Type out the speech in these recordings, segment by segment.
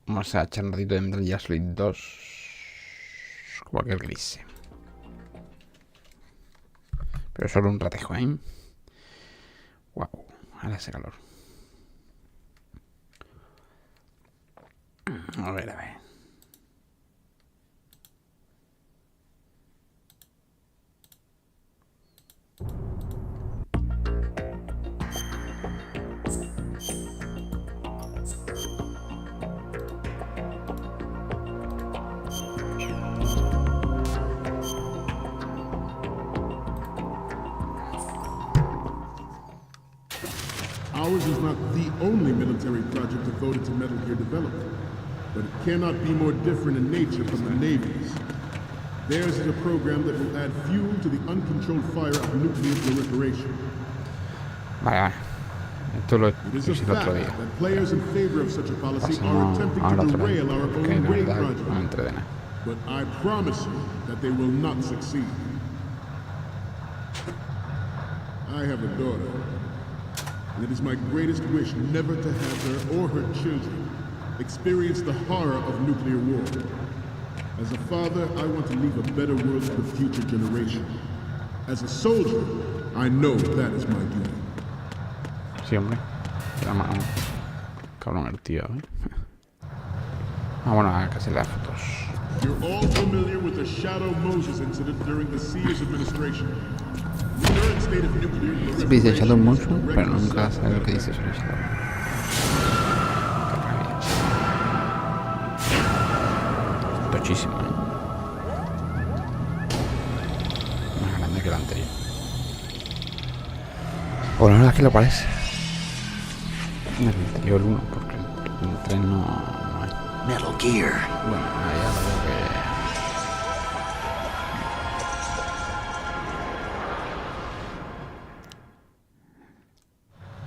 Vamos a echar un ratito de Metal Gear Solid 2. Como aquel que dice. Pero solo un ratejo, ¿eh? Wow, ahora hace calor. A ver, a ver. Ours is not the only military project devoted to Metal Gear development, but it cannot be more different in nature from the Navy's. Theirs is a program that will add fuel to the uncontrolled fire of nuclear proliferation. Vale, esto lo It is a hice el otro fact día. that players in favor of such a policy are Pasamos attempting ahora to otra vez. derail our Que own la Ray verdad no me project. enteré de nada. But I promise you that they will not succeed. I have a daughter, and it is my greatest wish never to have her or her children experience the horror of nuclear war. As a father, I want to leave a better world for the future generation. As a soldier, I know that is my duty. Sí, hombre. Era más cabrón el tío, ¿eh? Ah, bueno, casi las fotos. You're all familiar with the Shadow Moses incident during the Sears administration. The current state of nuclear Dice proliferation Shadow is Motion, a pero regular nunca subject. sabe lo que dice sobre Shadow. Qué rabia. Tochísimo, ¿eh? Más grande que el anterior. Bueno, la verdad es que lo parece. El anterior 1, porque el 3 no hay. Metal Gear. Bueno, ahí ahora veo que...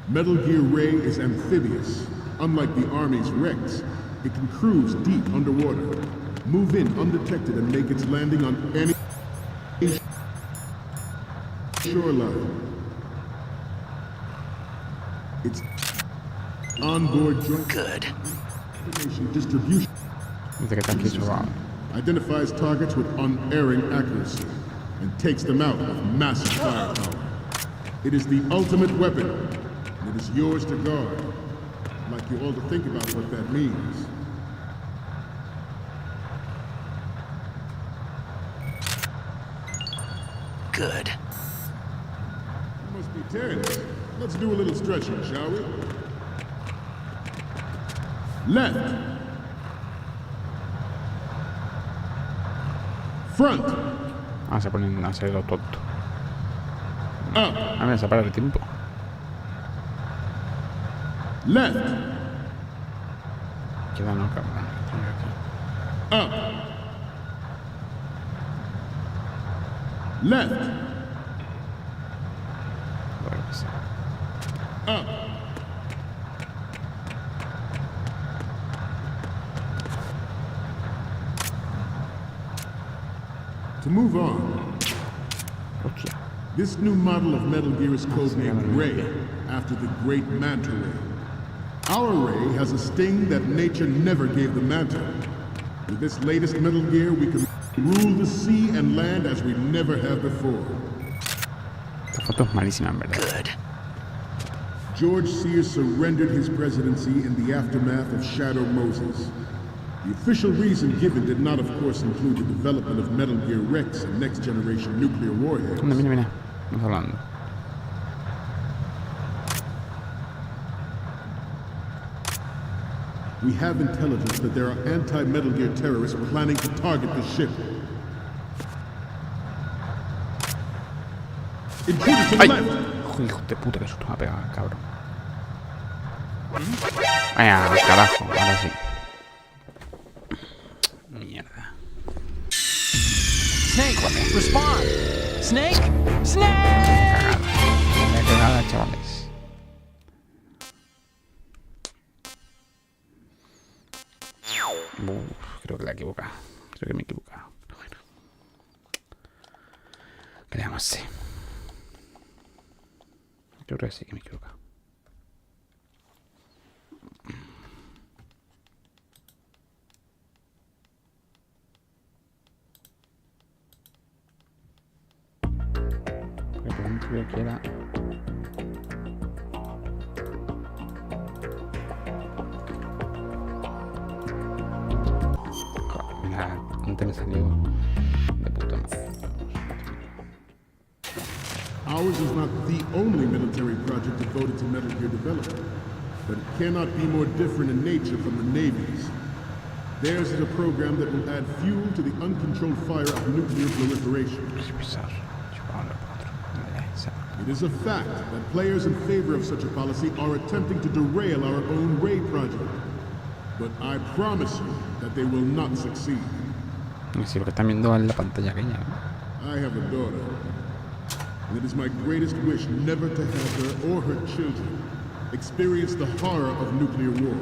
Metal Gear Ray is amphibious. Unlike the Army's Rex, it can cruise deep underwater, move in undetected and make its landing on any shoreline. Its onboard joint Good. information distribution Dice que está aquí sobado. identifies targets with unerring accuracy and takes them out with massive firepower. It is the ultimate weapon, and it is yours to guard. I'd like you all to think about what that means. Good. You must be tense. Let's do a little stretching, shall we? Left. Front. Ah, se ponen a ser lo tonto. Up. Ah, mira, se para el tiempo. Left. Queda no, cabrón. Up. Left. Bueno, que sí. Up. To move on, Hostia. this new model of Metal Gear is codenamed Ray, after the great Manta Ray. Our Ray has a sting that nature never gave the Manta. With this latest Metal Gear, we can rule the sea and land as we never have before. Esta foto es malísima, en verdad. Good. George Sears surrendered his presidency in the aftermath of Shadow Moses. The official reason given did not, of course, include the development of Metal Gear Rex and next-generation nuclear warheads. Mira, mira, mira. Estamos hablando. We have intelligence that there are anti-Metal Gear terrorists planning to target the ship. Intruder to the ¡Ay! left! Hijo de puta, que susto me ha pegado, cabrón. Vaya, carajo, ahora sí. Mierda. Snake, respond! Snake! Snake! Cagada. Cagada, chavales. Creo que la he equivocado. Creo que me he equivocado. Pero bueno. ¿Qué le vamos a hacer? Yo creo que sí que me he equivocado. quiera. Mira, antes me salió de puta madre. Ours is not the only military project devoted to Metal Gear development, but it cannot be more different in nature from the Navy's. Theirs is a program that will add fuel to the uncontrolled fire of nuclear proliferation. It is a fact that players in favor of such a policy are attempting to derail our own Ray project. But I promise you that they will not succeed. Si lo que están viendo es la pantalla aquella, ¿no? I have a daughter, and it is my greatest wish never to have her or her children experience the horror of nuclear war.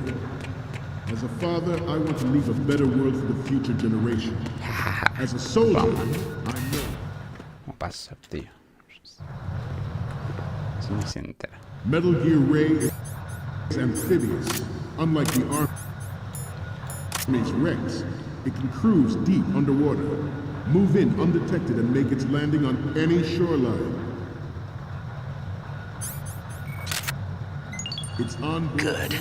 As a father, I want to leave a better world for the future generation. As a soldier, I know. ¿Cómo pasa, tío? Si no se entera. Metal Gear Ray is amphibious. Unlike the Army's Rex, it can cruise deep underwater, move in undetected, and make its landing on any shoreline. Its onboard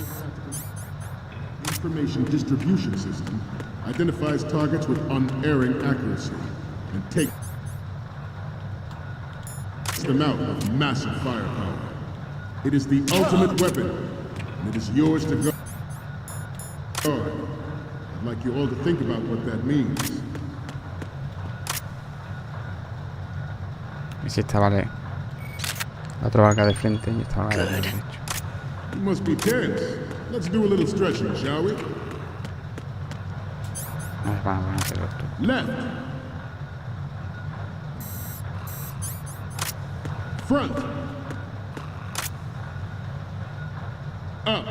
information distribution system identifies targets with unerring accuracy and takes them out with massive firepower. It is the ultimate weapon, and it is yours to guard. I'd like you all to think about what that means. Y si esta vale la otra barca de frente y esta barca de derecho. You must be tense. Let's do a little stretching, shall we? A ver, vamos a hacer esto. Left. Front. Up.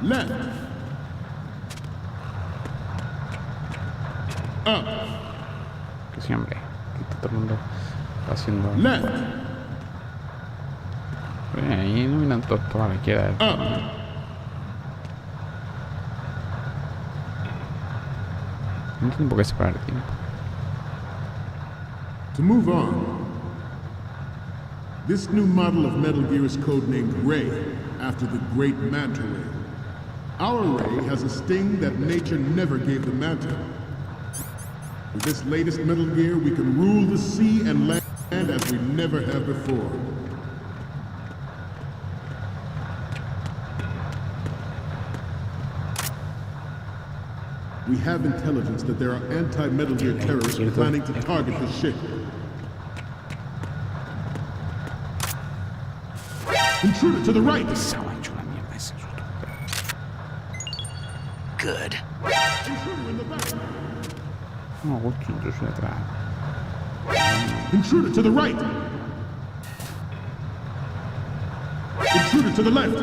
Left. Up. Que siempre. Aquí está todo el mundo haciendo. Left. Ahí no miran todos a la izquierda. Up. No tiene por qué separar el tiempo. To move on, this new model of Metal Gear is codenamed Ray, after the great manta ray. Our ray has a sting that nature never gave the manta. With this latest Metal Gear, we can rule the sea and land as we never have before. We have intelligence that there are anti-Metal Gear terrorists planning to target the ship. Intruder to the right! Se ha hecho la mierda ese susto. Good. Intruder in the back! No, gusto, intruso detrás. Intruder to the right! Intruder to the left!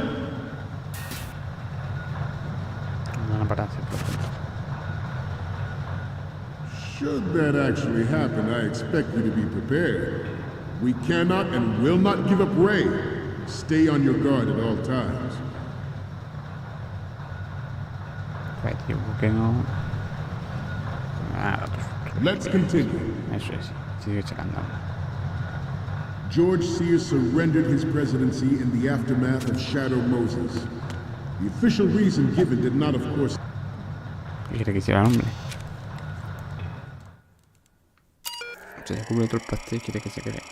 No van a parar hacia atrás. Should that actually happen, I expect you to be prepared. We cannot and will not give up Ray. Stay on your guard at all times. Pues tío, ¿por qué no? Nada, pues. Let's continue. Eso es, sigue checando. George Sears surrendered his presidency in the aftermath of Shadow Moses. The official reason given did not, of course, ¿Qué quiere que hiciera el hombre? Se descubre otro pastel y quiere que se quede.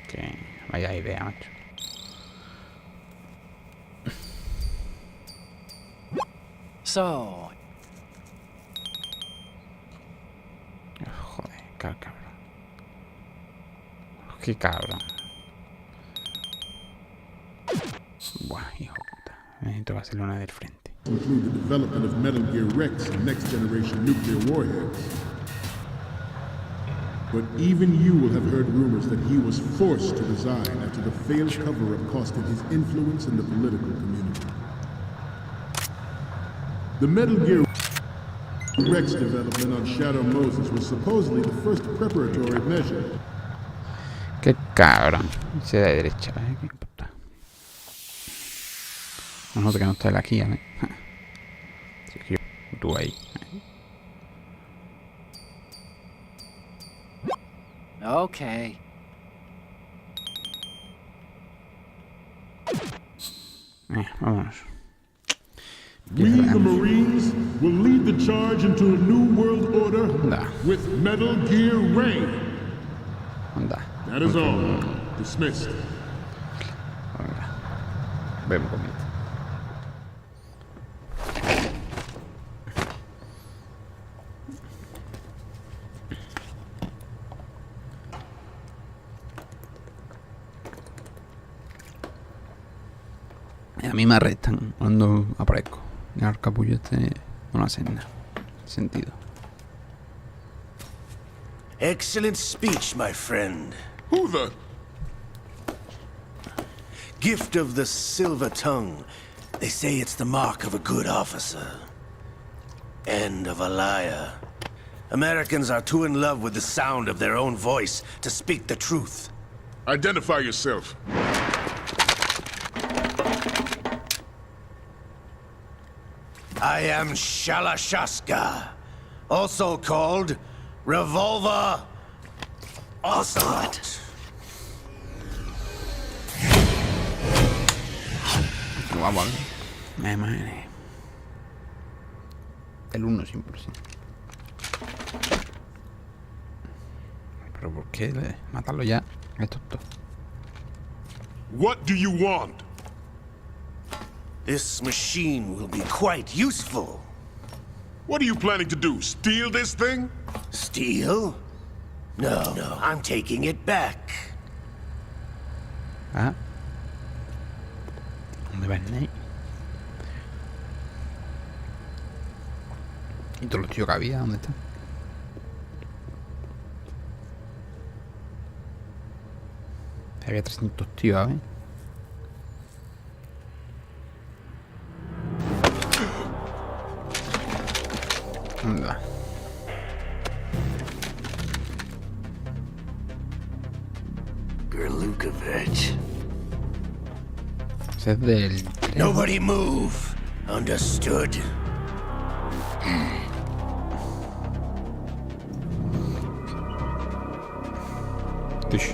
Ok, vaya idea, macho. So, Joder, cabrón. Qué cabrón. Buah, hijo puta. Necesito Barcelona del frente. include the development of Metal Gear Rex and next-generation nuclear warheads. But even you will have heard rumors that he was forced to resign after the failed cover-up cost him his influence in the political community. The Metal Gear Rex development on Shadow Moses was supposedly the first preparatory measure. Qué cabrón. Se da de derecha, qué puta. No, que no está la aquí, Si es que yo tú ahí. Okay. Vámonos. We, the Marines, will lead the charge into a new world order Anda, with Metal Gear Ray. anda. That is all. Dismissed. Venga. Ven conmigo. A mí me arrestan cuando aparezco. Y el capullo este no hace nada. Sentido. Excellent speech, my friend. Who the? Gift of the silver tongue. They say it's the mark of a good officer. And of a liar. Americans are too in love with the sound of their own voice to speak the truth. Identify yourself. I am Shalashaska, also called Revolver Ocelot. Guapo, ¿eh? Madre. El 1 100%. Pero ¿por qué? Matarlo ya. Esto es todo. What do you want? This machine will be quite useful. What are you planning to do? Steal this thing? Steal? No, I'm taking it back. Ah. ¿Dónde va el Ney? ¿Y todos los tíos que había? ¿Dónde están? Había 300 tíos, ¿sabes? Anda. Gerlukovich. Ese es del 3. Nobody move. Understood? Tush.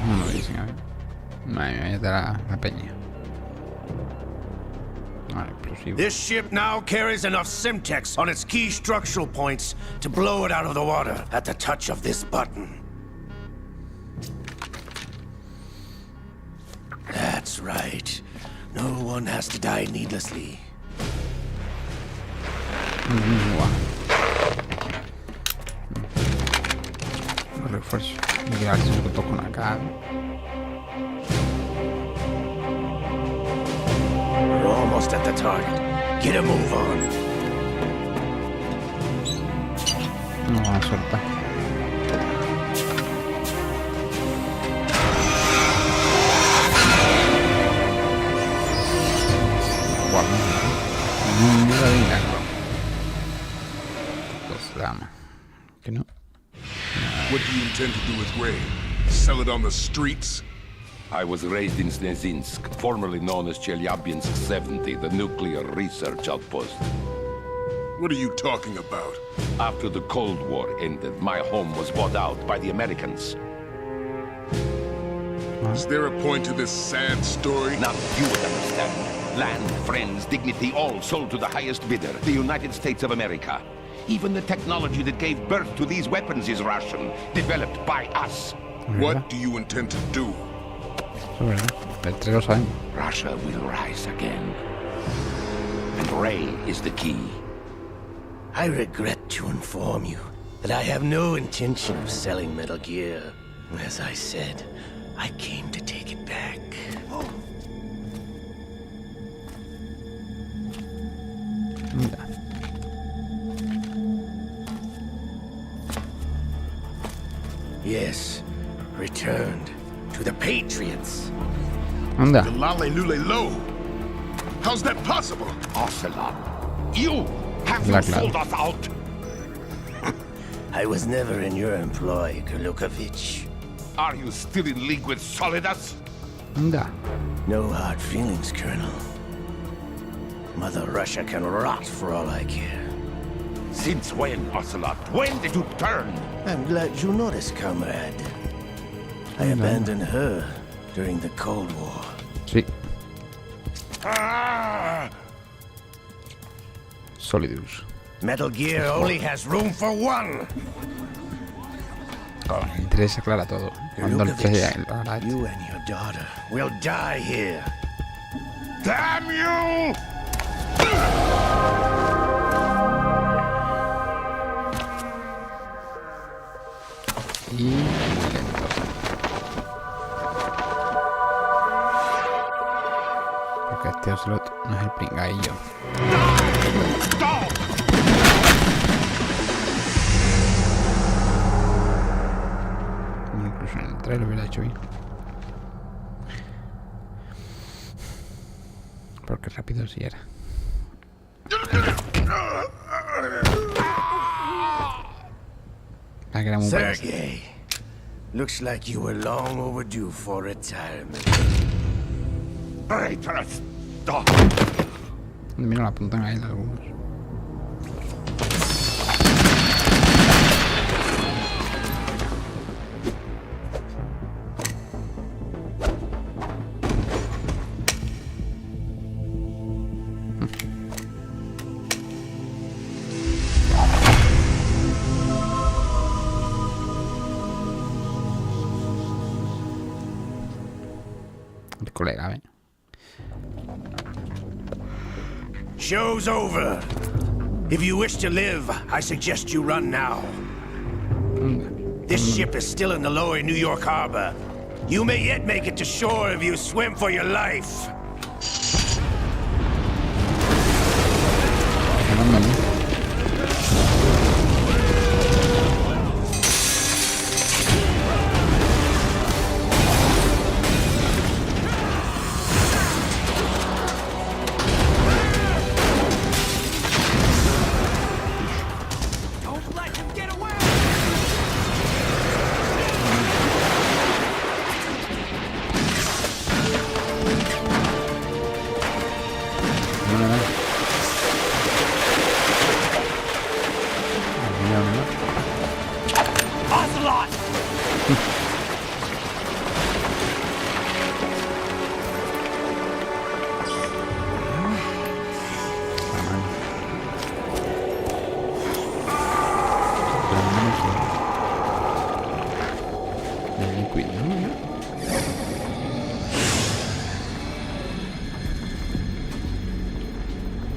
No lo dicen, a ver. Madre mía, ya te la peña. Vale, explosivo. This ship now carries enough Simtex on its key structural points to blow it out of the water at the touch of this button. That's right. No one has to die needlessly. Lo refuerzo. Me queda si lo toco con acá. We're almost at the target. Get a move on. No van a soltar. Guau. No me da dinero. Dos damas. Que no. What do you intend to do with Ray? Sell it on the streets? I was raised in Snezinsk, formerly known as Chelyabinsk 70, the nuclear research outpost. What are you talking about? After the Cold War ended, my home was bought out by the Americans. Is there a point to this sad story? Now you would understand. Land, friends, dignity, all sold to the highest bidder, the United States of America. Even the technology that gave birth to these weapons is Russian, developed by us. What do you intend to do? Eso es verdad. El 3 lo saben. Russia will rise again. And Ray is the key. I regret to inform you that I have no intention of selling Metal Gear. As I said, I came to take it back. Mira. Yes, returned to the Patriots. Anda. The Lale Lule Lo? How's that possible? Ocelot, you! Have you Black Lad. sold us out? I was never in your employ, Gerlukovich. Are you still in league with Solidus? Anda. No hard feelings, Colonel. Mother Russia can rot for all I care. Since when, Ocelot? When did you turn? I'm glad you noticed, comrade. I abandoned her during the Cold War. Sí, Ah! Solidus. Metal Gear only has room for one. El 3 aclara todo. Cuando el 3 ya lo hará. You and your daughter will die here. Damn you! Y lento. Porque este Ocelot no es el pringaillo. Incluso en el 3 lo hubiera hecho bien. Porque rápido sí era. La que era muy buena. Sergei, looks like you were long overdue for retirement. Traitorous dog! Mira, la apuntan ahí algunos. El colega, ¿eh? Show's over. If you wish to live, I suggest you run now. This ship is still in the lower New York harbor. You may yet make it to shore if you swim for your life. Don't let him get away! Ocelot!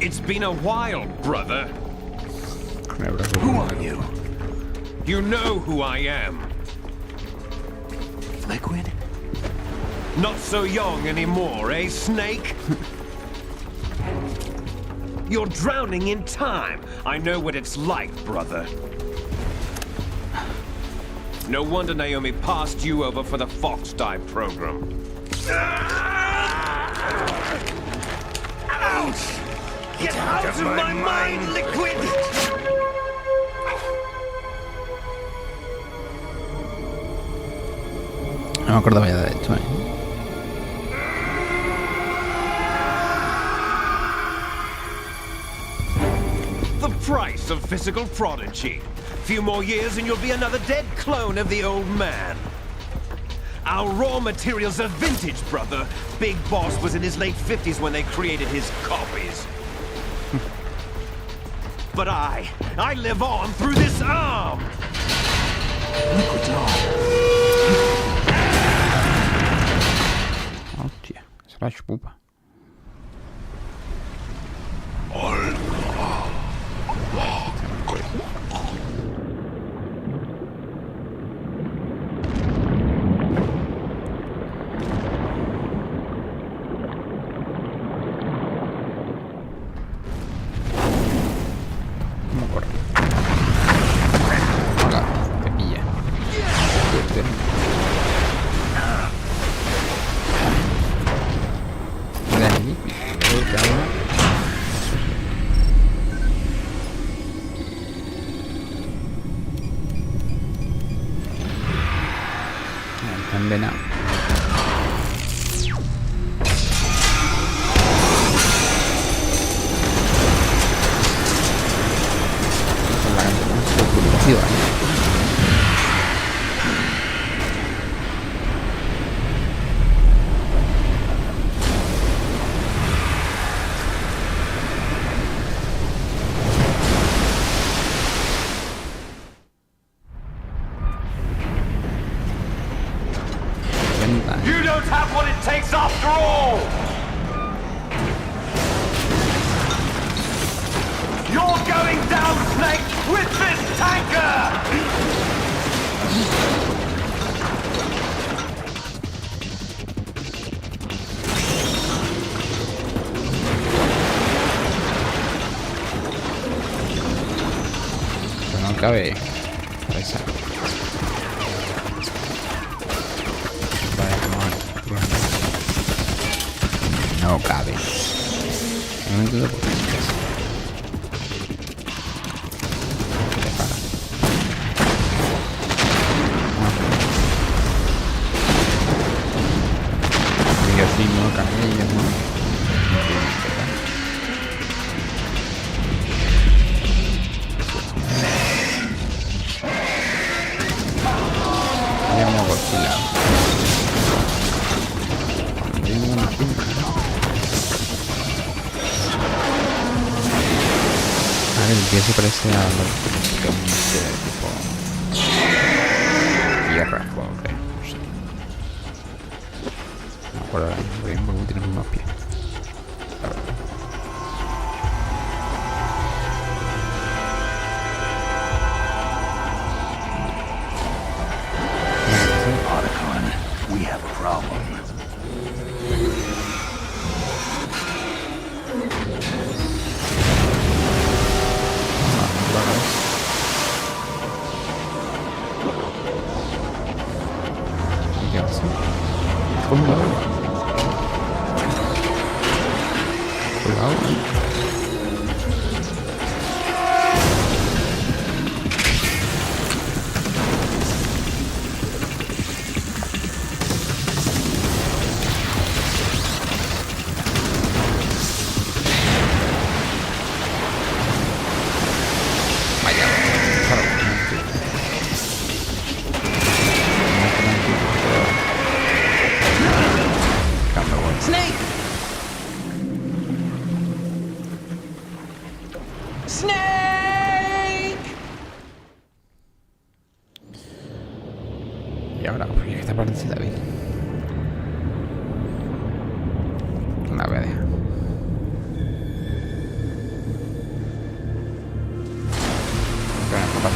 It's been a while, brother. Who are you? You know who I am. Liquid? Not so young anymore, eh, Snake? You're drowning in time. I know what it's like, brother. No wonder Naomi passed you over for the Fox Die program. Ouch! Get out of my mind, Liquid! No me acordaba ya de esto, ¿eh? The price of physical prodigy. Few more years and you'll be another dead clone of the old man. Our raw materials are vintage, brother. Big Boss was in his late 50s when they created his copies. But I live on through this arm! Hostia, se la chupa. ¿Cómo corre? Hola, te pilla. Fuerte. Dale, fuerte ahora. Está envenenado. cabe. Esa. Vaya, no cabe. No entiendo por qué es eso. ¿Qué te para? Y así no cabe, ya no. Vamos a Godzilla. Tengo una pinta. A ver, el pie se parece a los que de tipo tierra, fuego, creo. No sé. No me acuerdo bien porque tiene los mismos pies. A ver. We have a problem. ¿Qué hace? ¿Cómo lo hago? Cuidado. Snake! Snake! Y ahora, porque esta parte está bien. La voy a dejar. Espera, papá.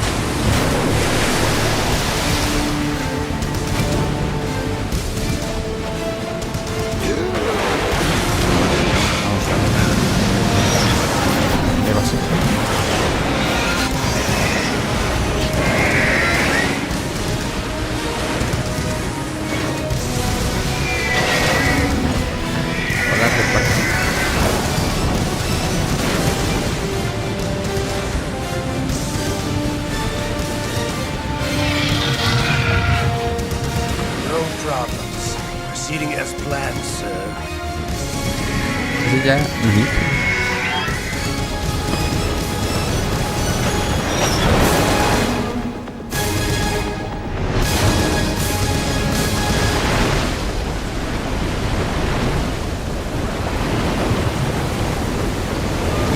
No problems. Proceeding as planned, sir. Eso ya.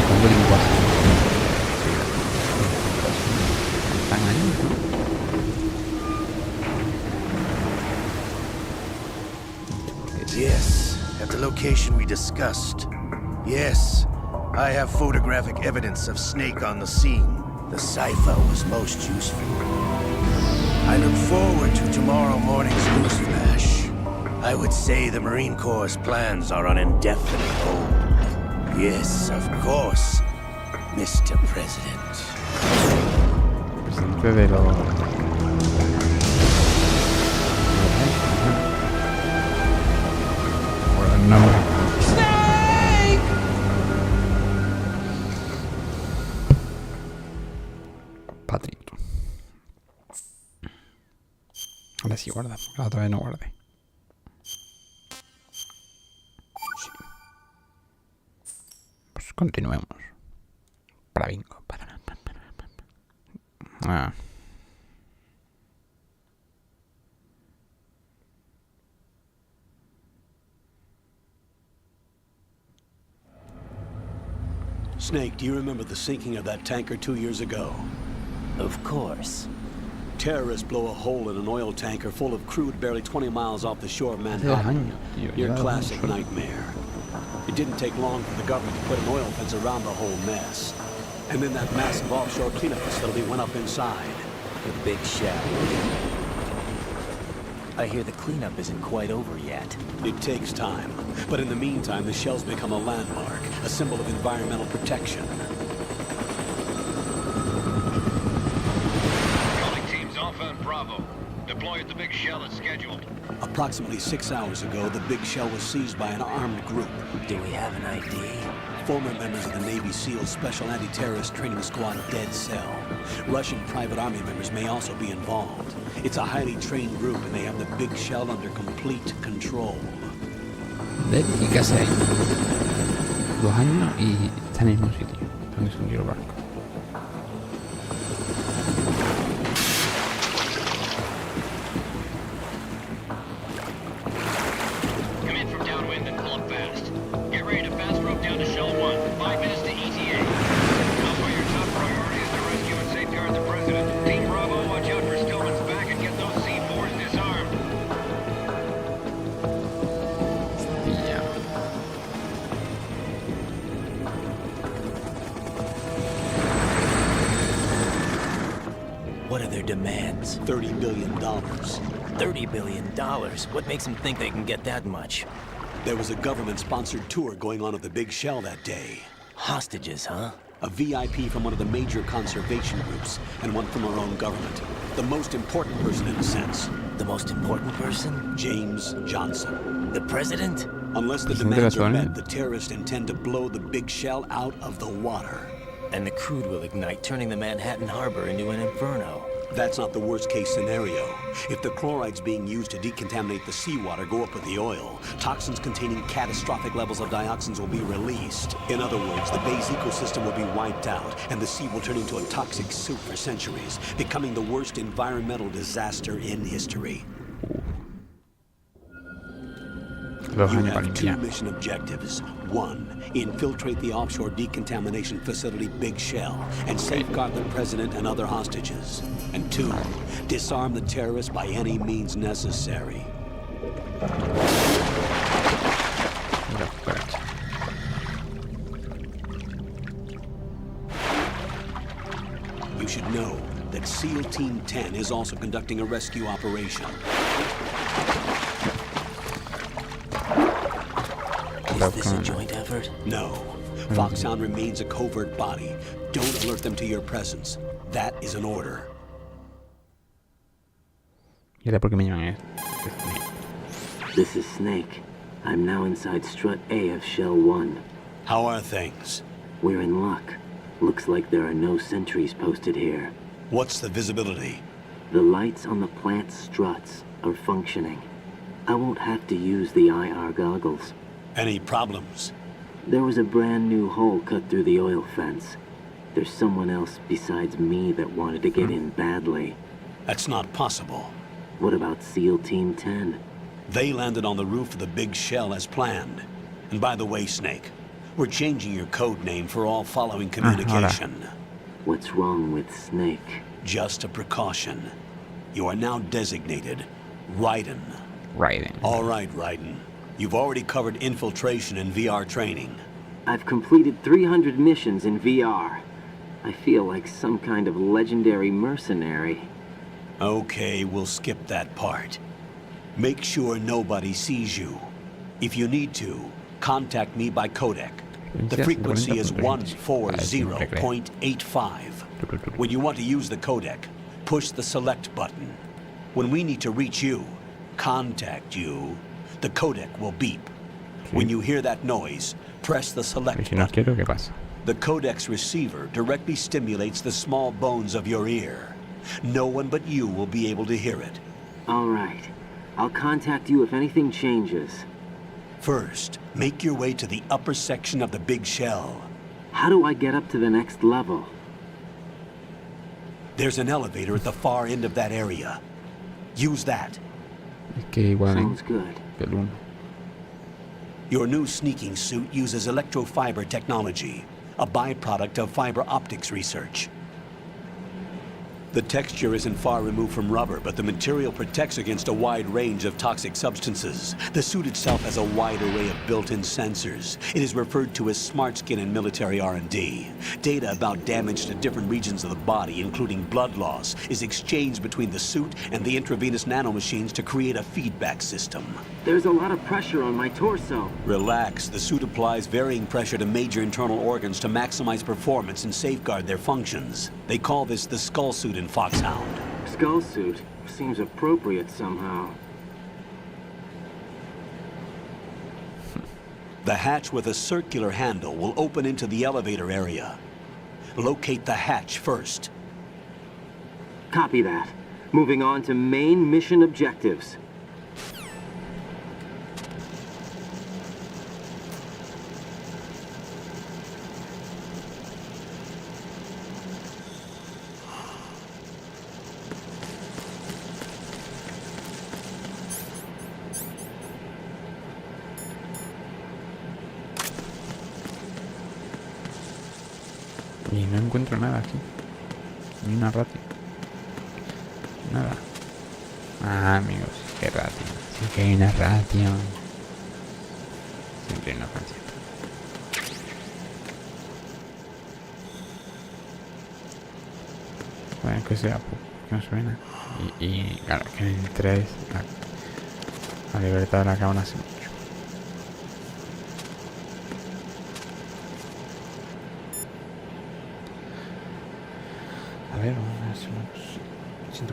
Pongo lenguaje. Están ahí, ¿no? Yes, at the location we discussed. Yes, I have photographic evidence of Snake on the scene. The cipher was most useful. I look forward to tomorrow morning's news flash. I would say the Marine Corps' plans are on indefinite hold. Yes, of course, Mr. President. Presidente de los... Por el nombre. Patrick. Ahora sí guarda, porque la otra vez no guardé. Sí. Pues continuemos. Para bingo. Ah. Snake, do you remember the sinking of that tanker 2 years ago? Of course. Terrorists blow a hole in an oil tanker full of crude barely 20 miles off the shore of Manhattan. Your classic nightmare. It didn't take long for the government to put an oil fence around the whole mess. And then that massive offshore cleanup facility went up inside. The big shell. I hear the cleanup isn't quite over yet. It takes time. But in the meantime, the shell's become a landmark, a symbol of environmental protection. deploy at the big shell as scheduled. Approximately 6 hours ago, the big shell was seized by an armed group. Do we have an ID? Former members of the Navy SEAL Special Anti-Terrorist Training Squad Dead Cell. Russian private army members may also be involved. It's a highly trained group and they have the big shell under complete control. ¿Y qué hace ahí? 2 años y está en el mismo sitio. Donde se hundió el barco. Come in from downwind and pull up fast. Get ready to fast rope down to Shell 1. 5 minutes to ETA. Also, your top priority is to rescue and safeguard the President. Team Bravo, watch out for Stillman's back and get those C4s disarmed. Hostia. What are their demands? $30 billion. $30 billion? What makes them think they can get that much? There was a government-sponsored tour going on at the big shell that day. Hostages, huh? A VIP from one of the major conservation groups, and one from our own government. The most important person in a sense. The most important person? James Johnson. The President? Unless the demands are met, the terrorists intend to blow the big shell out of the water. And the crude will ignite, turning the Manhattan Harbor into an inferno. That's not the worst-case scenario. If the chlorides being used to decontaminate the seawater go up with the oil, toxins containing catastrophic levels of dioxins will be released. In other words, the bay's ecosystem will be wiped out, and the sea will turn into a toxic soup for centuries, becoming the worst environmental disaster in history. You have 2 mission objectives. 1, infiltrate the offshore decontamination facility Big Shell and safeguard the President and other hostages. And 2, disarm the terrorists by any means necessary. You should know that SEAL Team 10 is also conducting a rescue operation. Is this a joint effort? No. Foxhound remains a covert body. Don't alert them to your presence. That is an order. This is Snake. I'm now inside Strut A of Shell 1. How are things? We're in luck. Looks like there are no sentries posted here. What's the visibility? The lights on the plant struts are functioning. I won't have to use the IR goggles. Any problems? There was a brand new hole cut through the oil fence. There's someone else besides me that wanted to get in badly. That's not possible. What about SEAL Team 10? They landed on the roof of the Big Shell as planned. And by the way, Snake, we're changing your code name for all following communication. What's wrong with Snake? Just a precaution. You are now designated Raiden. Raiden. All right, Raiden. You've already covered infiltration and VR training. I've completed 300 missions in VR. I feel like some kind of legendary mercenary. Okay, we'll skip that part. Make sure nobody sees you. If you need to, contact me by codec. The frequency is 140.85. When you want to use the codec, push the select button. When we need to reach you, contact you, the codec will beep. When you hear that noise, press the select button. The codec's receiver directly stimulates the small bones of your ear. No one but you will be able to hear it. All right. I'll contact you if anything changes. First, make your way to the upper section of the Big Shell. How do I get up to the next level? There's an elevator at the far end of that area. Use that. Sounds good. Your new sneaking suit uses electrofiber technology, a byproduct of fiber optics research. The texture isn't far removed from rubber, but the material protects against a wide range of toxic substances. The suit itself has a wide array of built-in sensors. It is referred to as smart skin in military R&D. Data about damage to different regions of the body, including blood loss, is exchanged between the suit and the intravenous nanomachines to create a feedback system. There's a lot of pressure on my torso. Relax. The suit applies varying pressure to major internal organs to maximize performance and safeguard their functions. They call this the skull suit in Foxhound. Skull suit? seems appropriate somehow. The hatch with a circular handle will open into the elevator area. Locate the hatch first. Copy that. Moving on to main mission objectives. Y no encuentro nada aquí. Ni una ratio. Nada. Ah, amigos, qué ratio. Sí que hay una ratio. Siempre hay una ratio. Bueno, que sea que no suena. Y claro, que en el 3 la libertad de la cabana hace mucho. A ver, vamos a ver si nos... 141.90.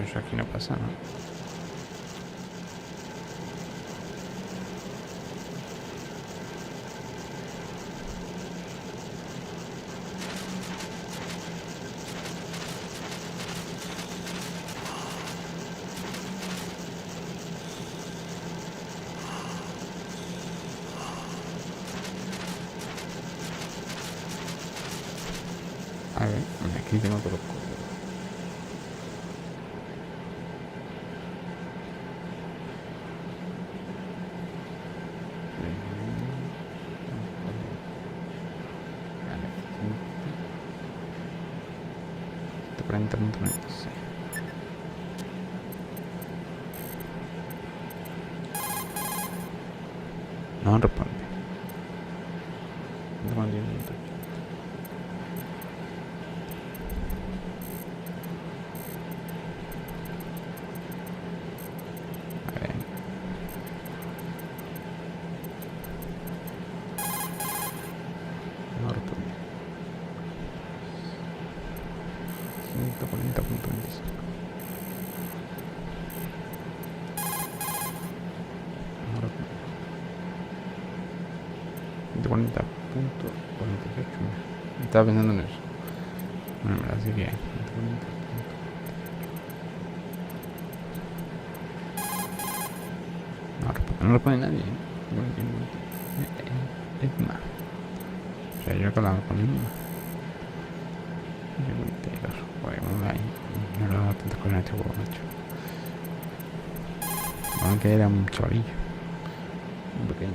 Eso aquí no pasa, ¿no? A ver, aquí tengo todo. No responde. A ver. No responde. 140.26. Ahora 140.48. Estaba pensando en eso. Bueno, así que 140. No responde nadie. Es más. O sea, yo con la misma. No le hago tantas cosas en este juego, macho. Vamos a que era un chavalillo. Un pequeño.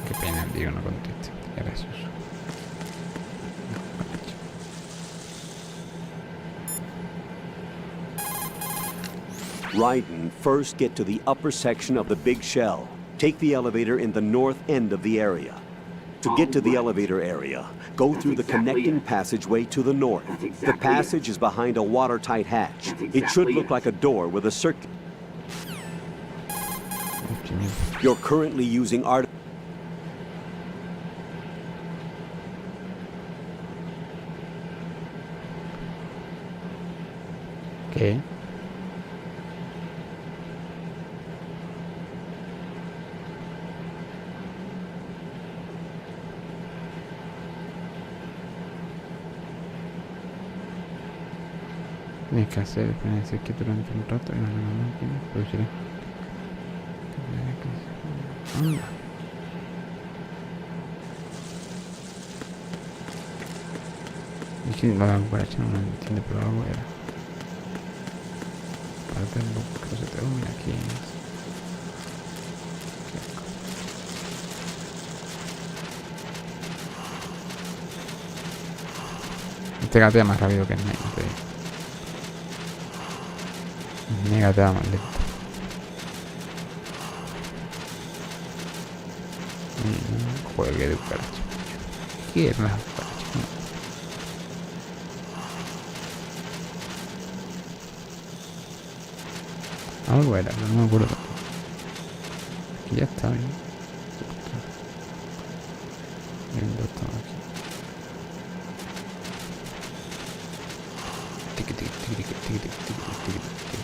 Qué pena, tío, no conteste. Qué gracioso. Raiden, first get to the upper section of the big shell. Take the elevator in the north end of the area. To get to the elevator area, go through the connecting passageway to the north. The passage is behind a watertight hatch. It should look like a door with a circuit. You're currently using art. ¿Qué? Tienes que hacer permanecer quieto durante un rato y no la máquina producirá. Anda. Y si lo hago para echar no entiende, pero algo era. Para tenerlo, que se termina aquí. Este gatea más rápido que el negro, te digo. El negro gatea más lento. Joder, qué de cucaracha. ¿Qué es la cucaracha? Algo era, pero no me acuerdo tampoco. Aquí ya está bien. Bien, dos estamos aquí. Tiki, tiki, tiki, tiki, tiki, tiki, tiki, tiki.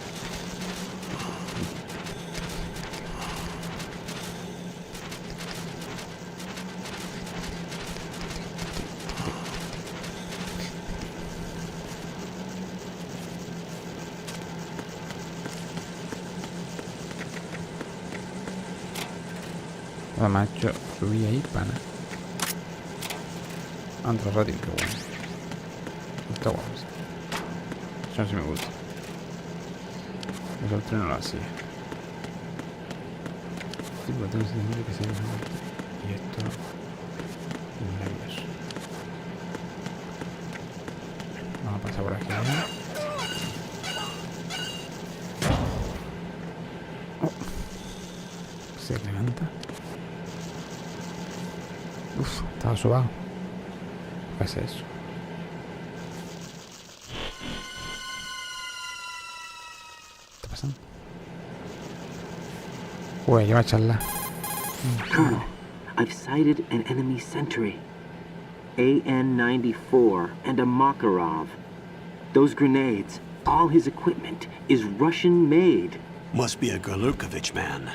Nada más yo subí ahí, pana. Otro ratito, qué bueno. Está guapo. Eso sí me gusta. Eso el tren no lo hacía. Sí, pero tengo sentido que sea mejor. Y esto es maravilloso. Vamos a pasar por aquí. Oh. Se levanta. Uf, estaba suave. ¿Qué es eso? ¿Qué está pasando? Uy, lleva a charlar. Colonel, I've sighted an enemy sentry. AN-94 and a Makarov. Those grenades, all his equipment, is Russian-made. Must be a Gorlukovich man.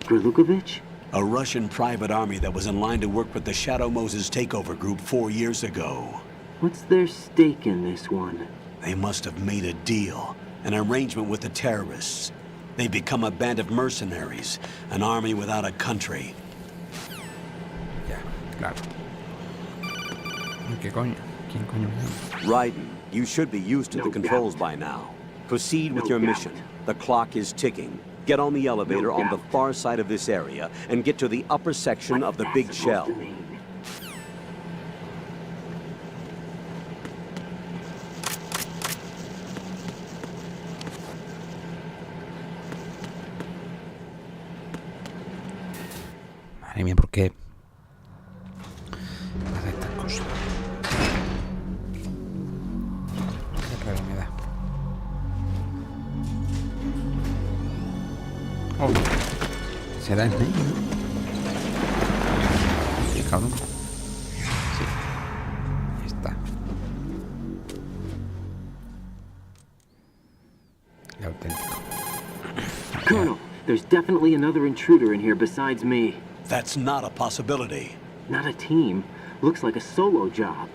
Gorlukovich? A Russian private army that was in line to work with the Shadow Moses takeover group 4 years ago. What's their stake in this one? They must have made a deal, an arrangement with the terrorists. They become a band of mercenaries, an army without a country. Ya, claro. ¿Qué coño? ¿Quién coño es? Raiden, you should be used to the controls by now. Proceed with your mission. The clock is ticking. Get on the elevator on the far side of this area and get to the upper section of the big shell. Madre mía, ¿por qué pasa estas cosas? Qué rabia me da. Oh, será el negro, ¿no? Sí, cabrón. Sí. Ahí está. El auténtico. Colonel, there's definitely another intruder in here besides me. That's not a possibility. Not a team. Looks like a solo job.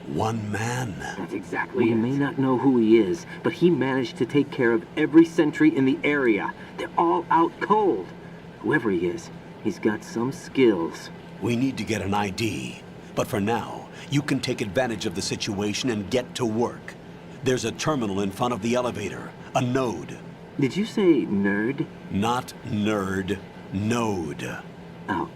One man. That's exactly it. We may not know who he is, but he managed to take care of every sentry in the area. They're all out cold. Whoever he is, he's got some skills. We need to get an ID. But for now, you can take advantage of the situation and get to work. There's a terminal in front of the elevator. A node. Did you say nerd? Not nerd. Node. Oh.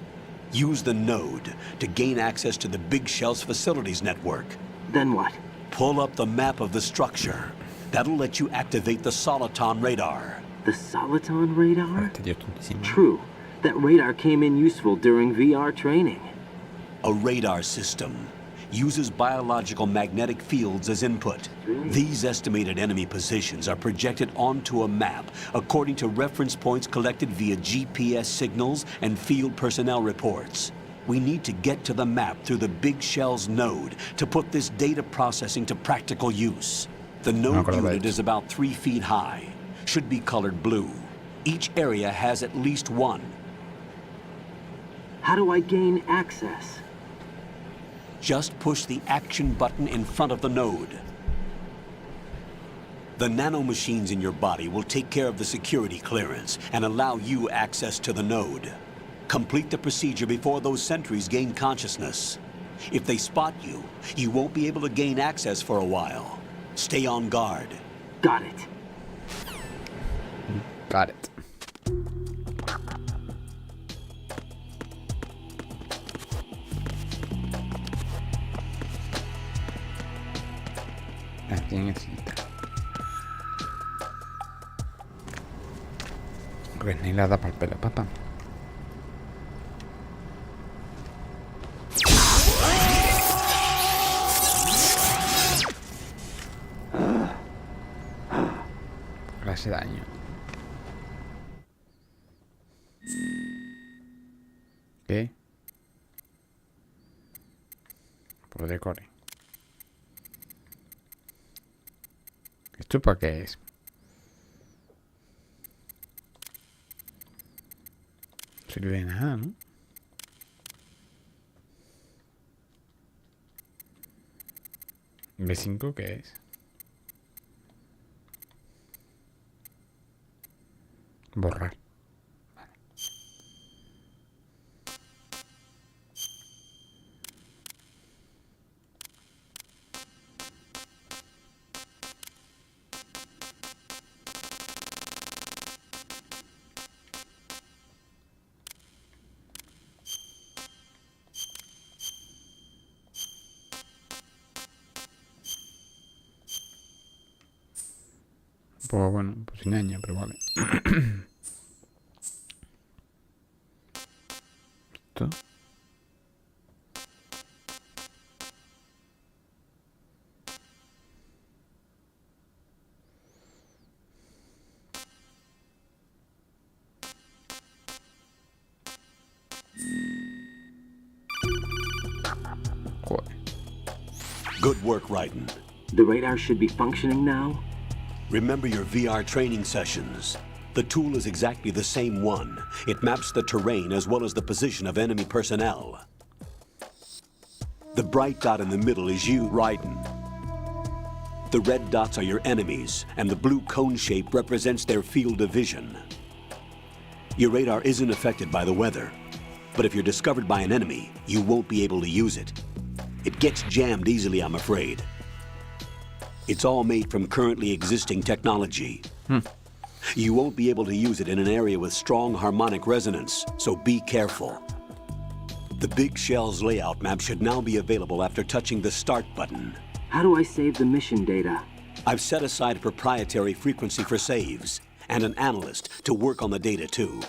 Use the node to gain access to the Big Shell's facilities network. Then what? Pull up the map of the structure. That'll let you activate the Soliton radar. The Soliton radar? Este tío es tontísimo. True. That radar came in useful during VR training. A radar system uses biological magnetic fields as input. These estimated enemy positions are projected onto a map according to reference points collected via GPS signals and field personnel reports. We need to get to the map through the Big Shell's node to put this data processing to practical use. The node unit is about 3 feet high. Should be colored blue. Each area has at least one. How do I gain access? Just push the action button in front of the node. The nanomachines in your body will take care of the security clearance and allow you access to the node. Complete the procedure before those sentries gain consciousness. If they spot you, you won't be able to gain access for a while. Stay on guard. Got it. Got it. La tienecita. René la da para el pelo, papá. Hace daño. ¿Qué? Por Dkore. ¿Esto para qué es? No sirve de nada, ¿no? ¿B5 qué es? Borrar. Vale. Pues bueno, pues sin daño, pero vale. Esto. Joder. Good work, Raiden. The radar should be functioning now? Remember your VR training sessions. The tool is exactly the same one. It maps the terrain as well as the position of enemy personnel. The bright dot in the middle is you, Raiden. The red dots are your enemies, and the blue cone shape represents their field of vision. Your radar isn't affected by the weather, but if you're discovered by an enemy, you won't be able to use it. It gets jammed easily, I'm afraid. It's all made from currently existing technology. You won't be able to use it in an area with strong harmonic resonance, so be careful. The Big Shell's layout map should now be available after touching the Start button. How do I save the mission data? I've set aside a proprietary frequency for saves, and an analyst to work on the data too.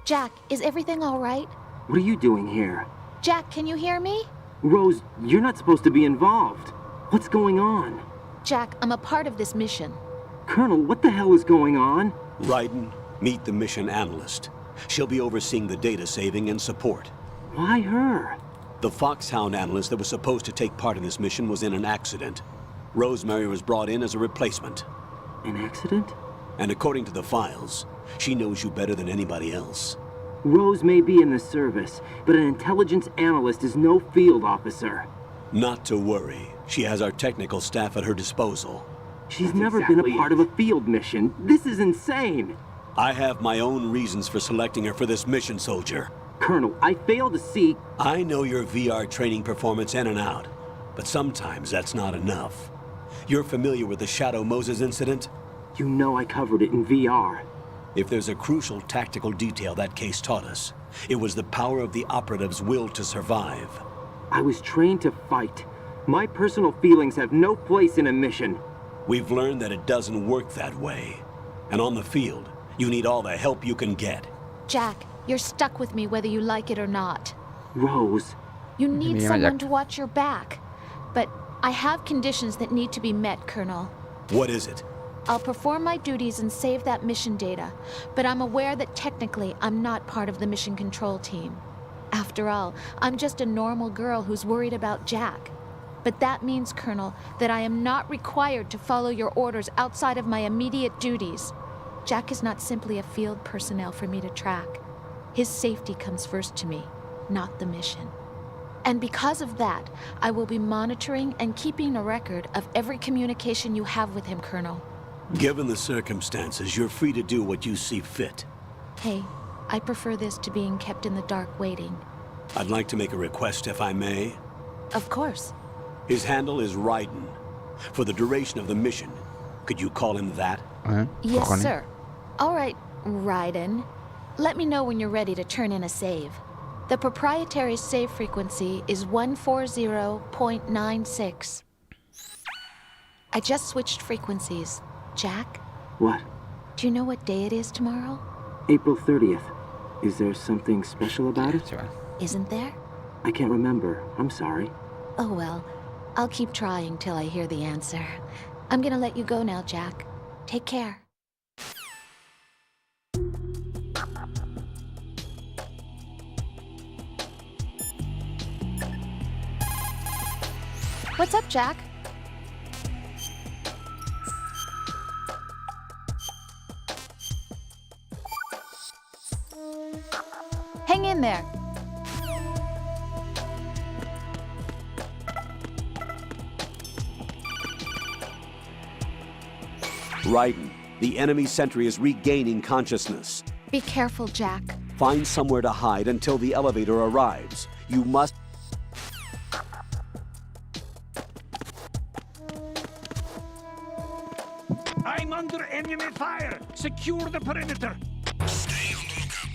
Jack, is everything all right? What are you doing here? Jack, can you hear me? Rose, you're not supposed to be involved. What's going on? Jack, I'm a part of this mission. Colonel, what the hell is going on? Raiden, meet the mission analyst. She'll be overseeing the data saving and support. Why her? The Foxhound analyst that was supposed to take part in this mission was in an accident. Rosemary was brought in as a replacement. An accident? And according to the files, she knows you better than anybody else. Rose may be in the service, but an intelligence analyst is no field officer. Not to worry. She has our technical staff at her disposal. She's never been a part of a field mission. This is insane. I have my own reasons for selecting her for this mission, soldier. Colonel, I fail to see... I know your VR training performance in and out, but sometimes that's not enough. You're familiar with the Shadow Moses incident? You know I covered it in VR. If there's a crucial tactical detail that case taught us, it was the power of the operative's will to survive. I was trained to fight. My personal feelings have no place in a mission. We've learned that it doesn't work that way. And on the field, you need all the help you can get. Jack, you're stuck with me whether you like it or not. Rose. You need someone to watch your back. But I have conditions that need to be met, Colonel. What is it? I'll perform my duties and save that mission data, but I'm aware that technically I'm not part of the mission control team. After all, I'm just a normal girl who's worried about Jack. But that means, Colonel, that I am not required to follow your orders outside of my immediate duties. Jack is not simply a field personnel for me to track. His safety comes first to me, not the mission. And because of that, I will be monitoring and keeping a record of every communication you have with him, Colonel. Given the circumstances, you're free to do what you see fit. Hey, I prefer this to being kept in the dark waiting. I'd like to make a request, if I may. Of course. His handle is Raiden. For the duration of the mission, could you call him that? Yes, sir. All right, Raiden. Let me know when you're ready to turn in a save. The proprietary save frequency is 140.96. I just switched frequencies. Jack, What? do you know what day it is tomorrow? April 30th. Is there something special about it? Se va. Isn't there? I can't remember. I'm sorry. Oh well, I'll keep trying till I hear the answer. I'm gonna let you go now, Jack. Take care. What's up, Jack? Hang in there. Raiden, the enemy sentry is regaining consciousness. Be careful, Jack. Find somewhere to hide until the elevator arrives. You must... I'm under enemy fire! Secure the perimeter! Stay on the lookout.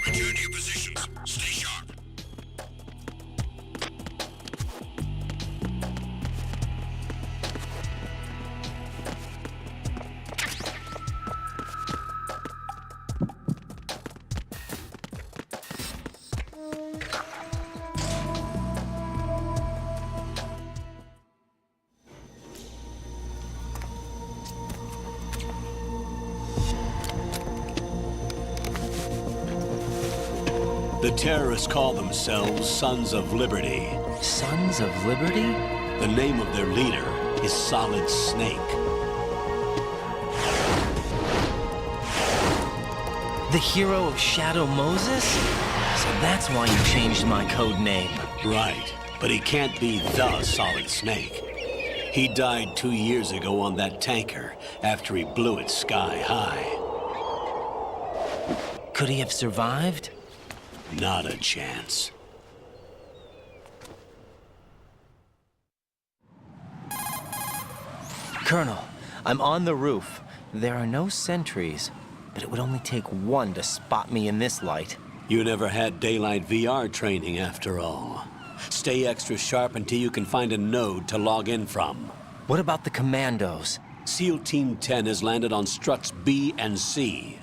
Return to your positions. Stay sharp. The terrorists call themselves Sons of Liberty. Sons of Liberty? The name of their leader is Solid Snake. The hero of Shadow Moses? So that's why you changed my code name. Right, but he can't be the Solid Snake. He died 2 years ago on that tanker after he blew it sky high. Could he have survived? Not a chance. Colonel, I'm on the roof. There are no sentries, but it would only take one to spot me in this light. You never had daylight VR training after all. Stay extra sharp until you can find a node to log in from. What about the commandos? SEAL Team 10 has landed on struts B and C.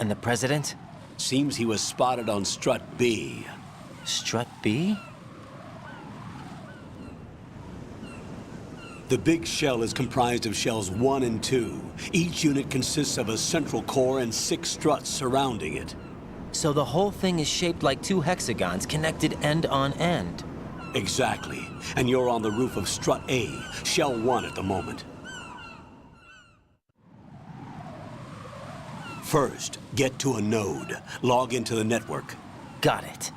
And the president? Seems he was spotted on strut B. Strut B? The big shell is comprised of shells 1 and 2. Each unit consists of a central core and 6 struts surrounding it. So the whole thing is shaped like 2 hexagons connected end on end. Exactly. And you're on the roof of strut A, shell 1 at the moment. First, get to a node. Log into the network. Got it.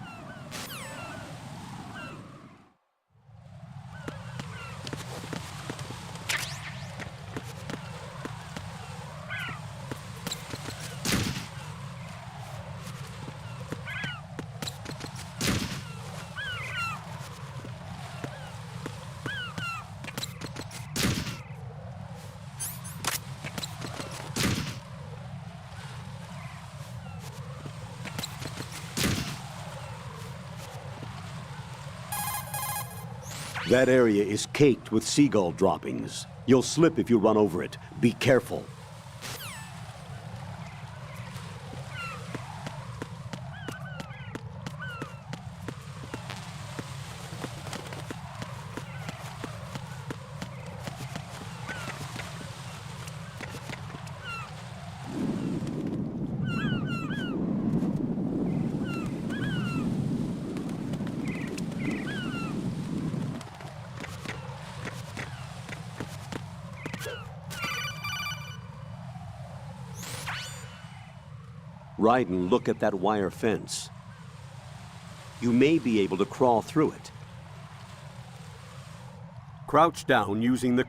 That area is caked with seagull droppings. You'll slip if you run over it. Be careful. Raiden, look at that wire fence. You may be able to crawl through it. Crouch down using the...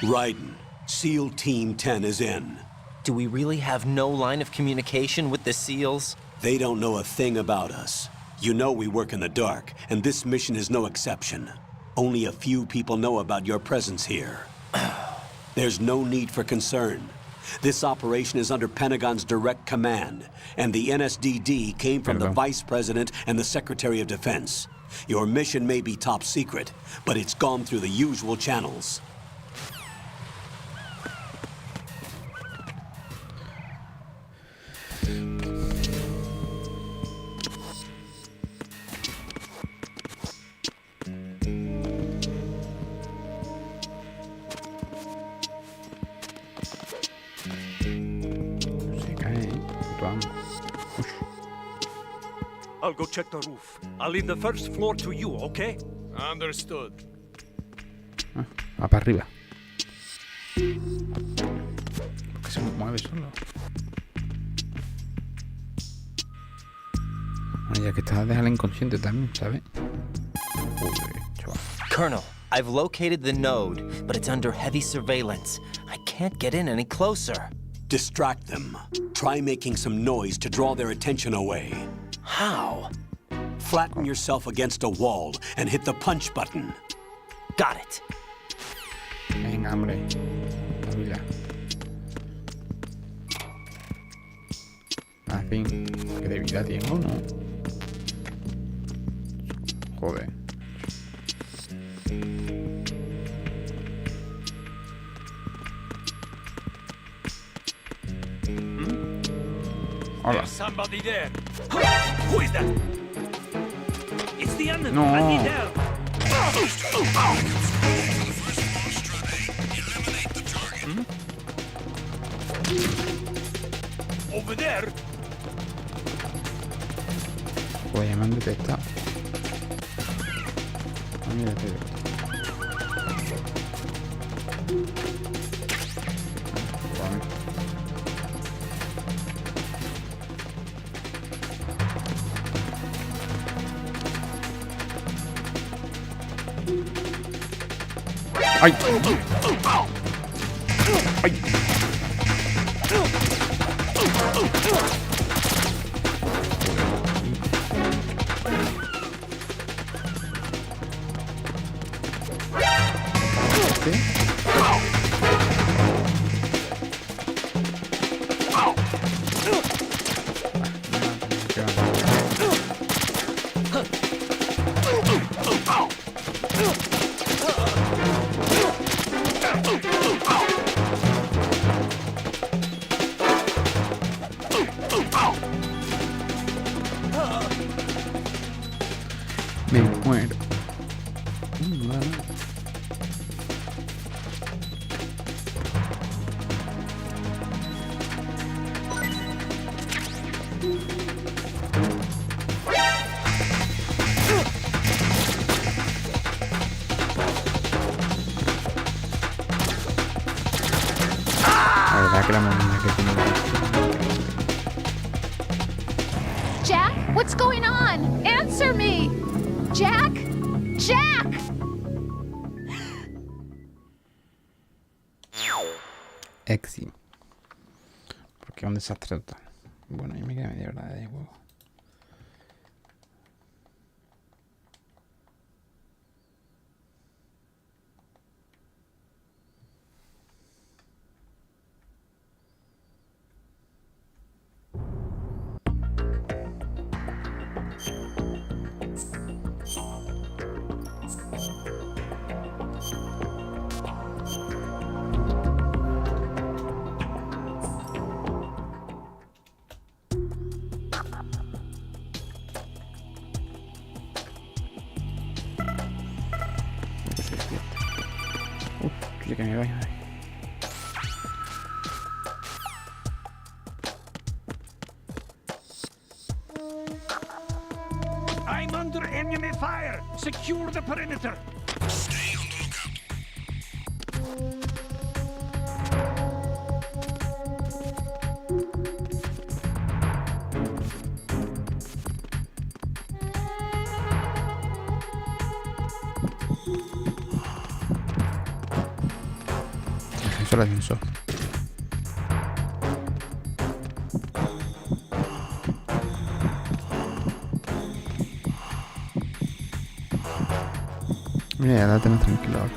Raiden, SEAL Team 10 is in. Do we really have no line of communication with the SEALs? They don't know a thing about us. You know we work in the dark, and this mission is no exception. Only a few people know about your presence here. There's no need for concern. This operation is under Pentagon's direct command, and the NSDD came from the Vice President and the Secretary of Defense. Your mission may be top secret, but it's gone through the usual channels. I'll go check the roof. I'll leave the first floor to you, okay? Understood. Va para arriba. ¿Por qué se mueve solo? Bueno, ya que está, déjala inconsciente también, ¿sabes? Joder, chaval. Colonel, I've located the node, but it's under heavy surveillance. I can't get in any closer. Distract them. Try making some noise to draw their attention away. How? Flatten yourself against a wall and hit the punch button. Got it. Venga, hombre. Mira. En fin, qué debilidad tiene uno. Joder. Hola. There's somebody there. Who is that? It's the enemy. No. I need help. Over there. Pues ya me han detectado. Ah, mira, tío. ¡Ay! ¡Ay! Me muero. La verdad que la moneda que tiene. Jack, what's going on? Answer me! Jack? Jack! Exi. Porque es un desastre total. Bueno, ahí me queda media hora de juego. Que me vaya. I'm under enemy fire. Secure the perimeter. Stay on the lookout. Eso lo ascenso. Mira, ya la tenemos tranquilo ahora.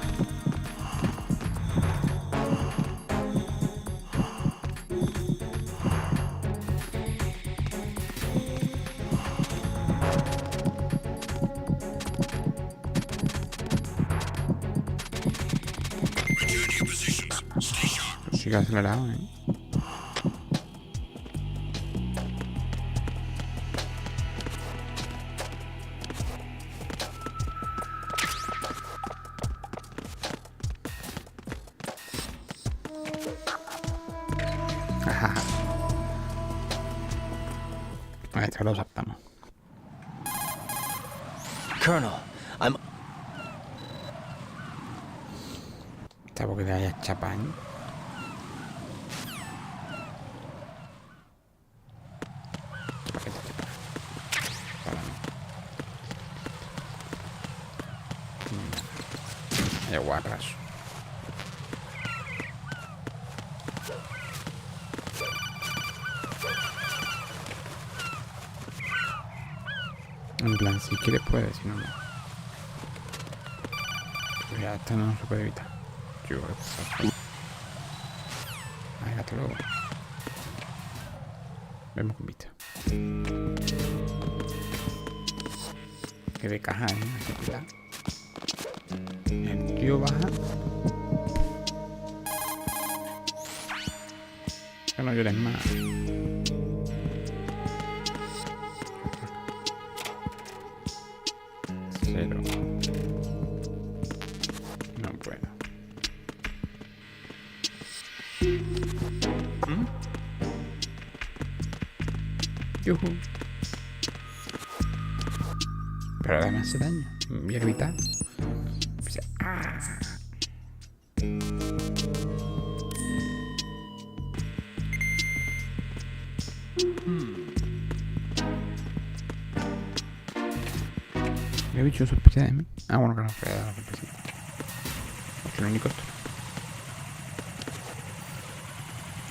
Sigue acelerado, ¿eh? Ajá. Ahí está, lo saltamos. Colonel, I'm... Está porque te vayas chapa, ¿eh? Guarras. En plan, si quieres puedes, si no, no. Pues ya, esto no se puede evitar. Yo creo que ahí, hasta luego. Vemos con vista. Que de caja, hay que cuidar. El tío baja. Que no llores más. Cero. No puedo. Yuhu. Pero ahora me hace daño. Voy a gritar. ¿Qué bicho sospecha de mí? Ah, bueno, que no fue la sorpresita. ¿Es un helicóptero?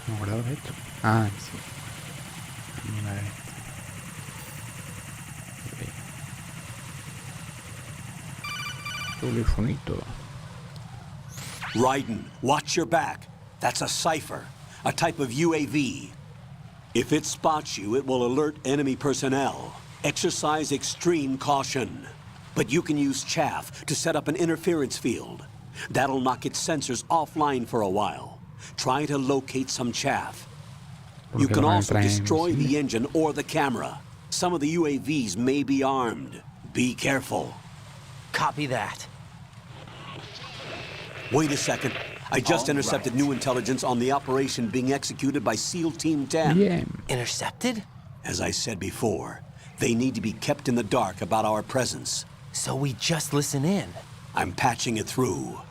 ¿Me he guardado de esto? Ah, sí. Mi madre. Telefonito. Raiden, watch your back. That's a cipher, a type of UAV. If it spots you, it will alert enemy personnel. Exercise extreme caution. But you can use chaff to set up an interference field. That'll knock its sensors offline for a while. Try to locate some chaff. You can also destroy the engine or the camera. Some of the UAVs may be armed. Be careful. Copy that. Wait a second. I just intercepted new intelligence on the operation being executed by SEAL Team 10. Yeah. Intercepted? As I said before, they need to be kept in the dark about our presence. So we just listen in. I'm patching it through.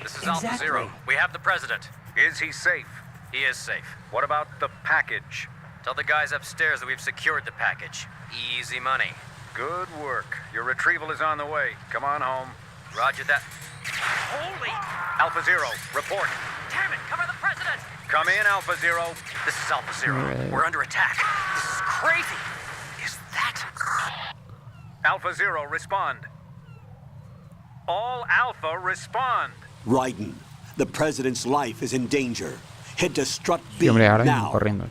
This is Alpha Zero. We have the president. Is he safe? He is safe. What about the package? Tell the guys upstairs that we've secured the package. Easy money. Good work. Your retrieval is on the way. Come on home. Roger that. Holy! Alpha Zero, report. Damn it, come Come in, Alpha Zero. This is Alpha Zero. We're under attack. This is crazy. Is that... Alpha Zero, respond. All Alpha, respond. Raiden, the president's life is in danger. Head to Strut B Sí, hombre, ahora mismo now. corriendo.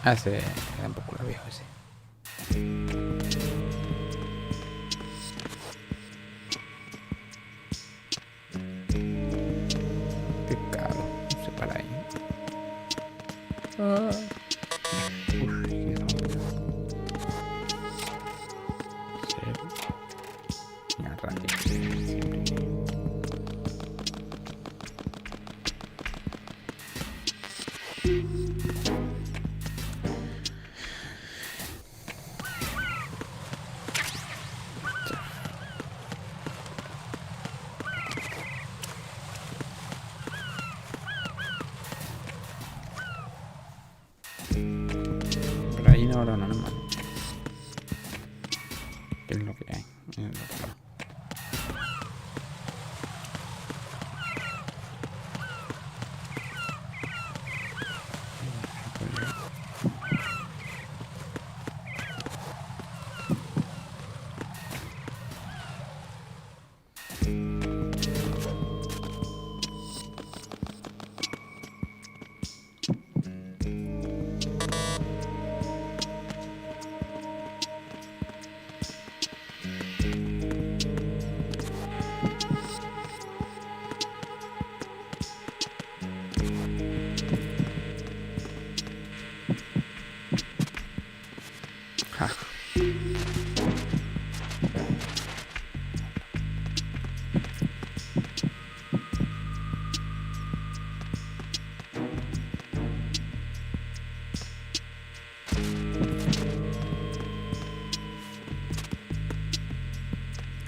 Ese era un poco viejo ese. Qué caro. No se para ahí. Uf, qué rápido. Cero. Mira, rápido. Por ahí no, no, no, ¿qué es lo que hay? Es lo que va.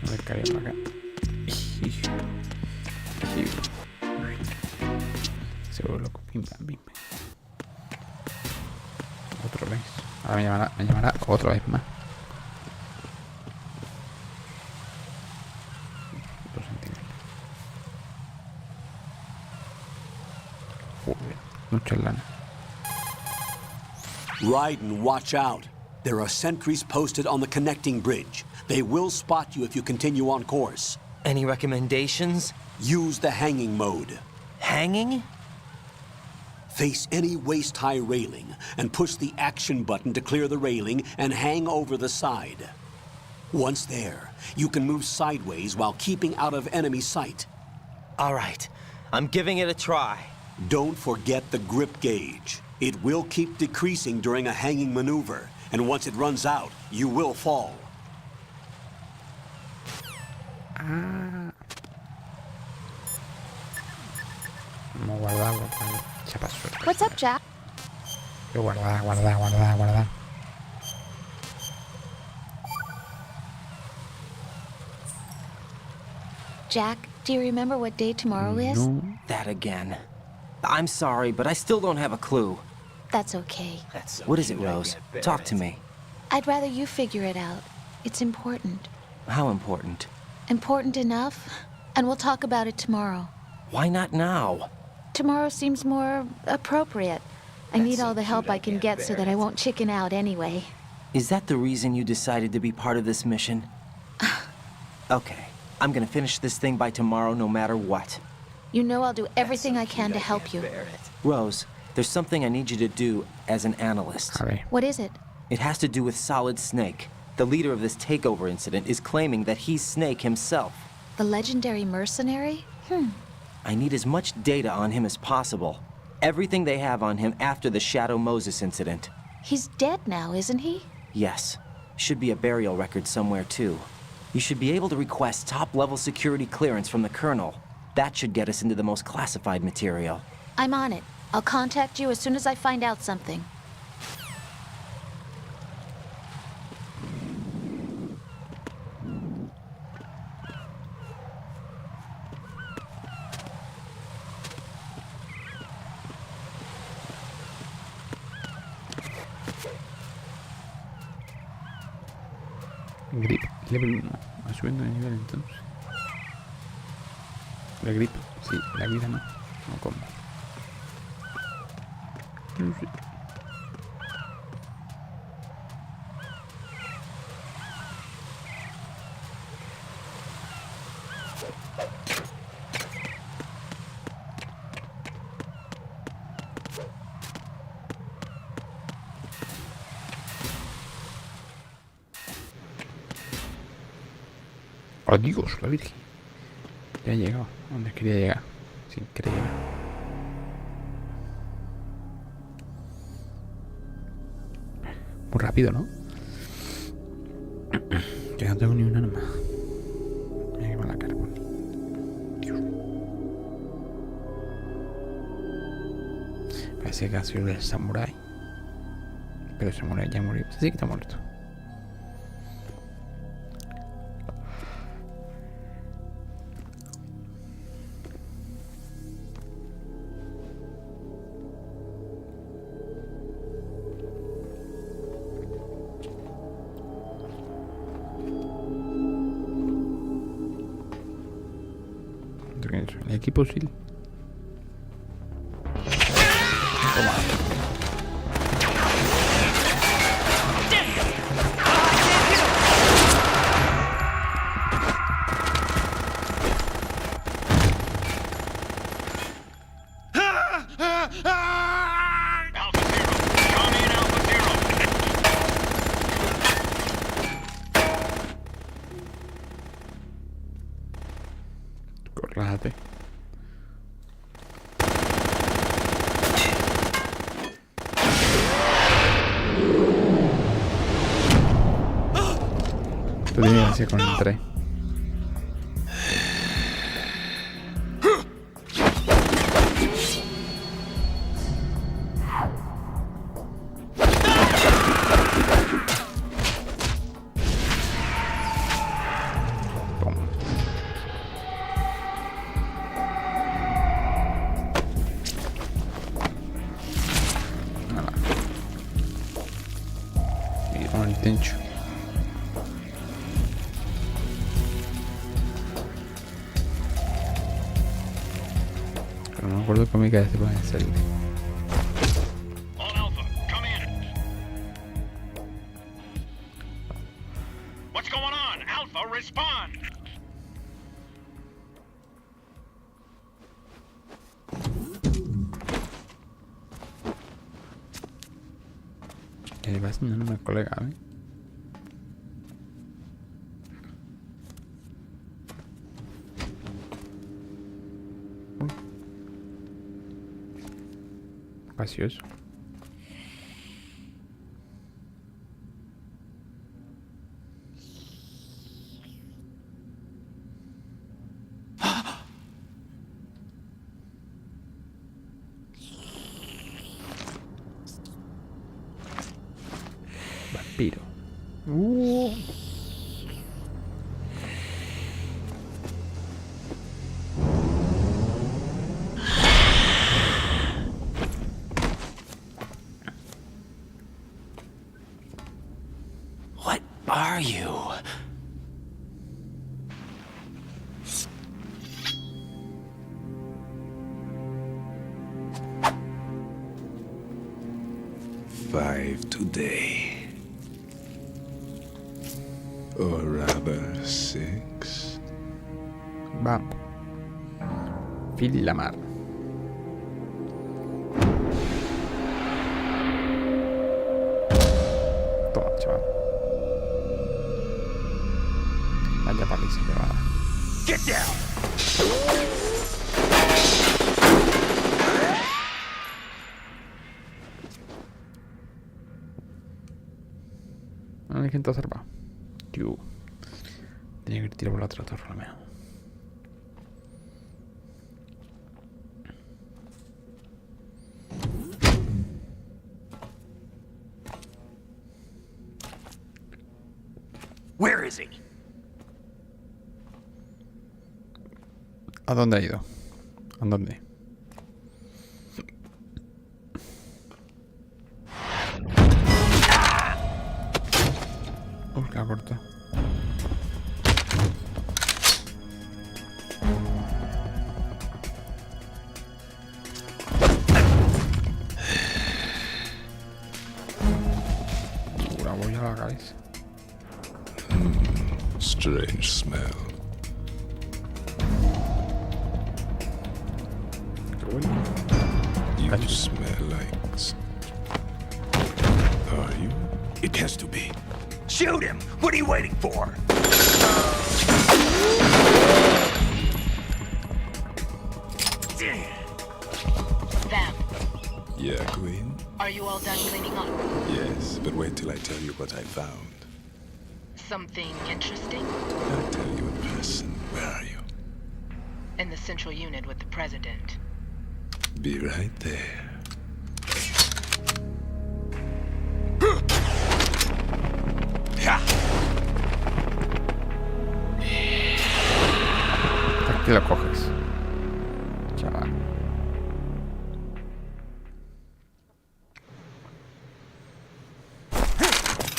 A ver, cae para acá. Se vuelve loco. Pim, pam, pim. Otra vez. Ahora me llamará otra vez más. 2 centímetros. Joder, mucha lana. Raiden, watch out. There are sentries posted on the connecting bridge. They will spot you if you continue on course. Any recommendations? Use the hanging mode. Hanging? Face any waist-high railing and push the action button to clear the railing and hang over the side. Once there, you can move sideways while keeping out of enemy sight. All right, I'm giving it a try. Don't forget the grip gauge. It will keep decreasing during a hanging maneuver, and once it runs out, you will fall. Vamos a guardarlo para chapa suerte. What's up, Jack? Yo guardar. Jack, do you remember what day tomorrow is? No. That again. I'm sorry, but I still don't have a clue. That's okay. What is it, Rose? Talk to me. I'd rather you figure it out. It's important. How important? Important enough? And we'll talk about it tomorrow. Why not now? Tomorrow seems more appropriate. I need all the help I can get so that I won't chicken out anyway. Is that the reason you decided to be part of this mission? Okay, I'm gonna finish this thing by tomorrow no matter what. You know I'll do everything I can to help you. Rose, there's something I need you to do as an analyst. What is it? It has to do with Solid Snake. The leader of this takeover incident is claiming that he's Snake himself. The legendary mercenary? I need as much data on him as possible. Everything they have on him after the Shadow Moses incident. He's dead now, isn't he? Yes. Should be a burial record somewhere, too. You should be able to request top-level security clearance from the Colonel. That should get us into the most classified material. I'm on it. I'll contact you as soon as I find out something. Grip, level 1. Va subiendo de nivel entonces. La grip, sí, la vida no. No como. No sé. ¡Oh, Dios, la Virgen! Ya he llegado. ¿Dónde quería llegar? Es increíble. Muy rápido, ¿no? Que no tengo ni un arma. Mira que mala carbón. Dios. Parece que ha sido el samurái. Pero el samurái ya murió. Sí que está muerto. El equipo sí. Toma. Relájate. Tú tienes que hacer con el 3. Con el techo. Pero no me acuerdo cómo que se pueden salir. All Alpha, come in. What's going on? Alpha, respond. ¿Qué le pasa a mi colega? Gracioso. Vampiro. What are you? Five today. Or rather, 6. Vamos. Filamar. Toma, chaval. Vaya paliza que va a dar. Get down! No hay gente observa. Tío. Tenía que tirar por la otra torre, lo menos. Where is he? ¿A dónde ha ido? ¿A dónde? Uy, la corta. cabeza. Strange smell. Qué bueno. You smell like... Are you? It has to be. Shoot him! What are you waiting for? Vamp, Yeah, Queen? are you all done cleaning up? Yes, but wait till I tell you what I found. Something interesting? I'll tell you in person. Where are you? In the central unit with the president. Be right there. Aquí lo coges, chaval.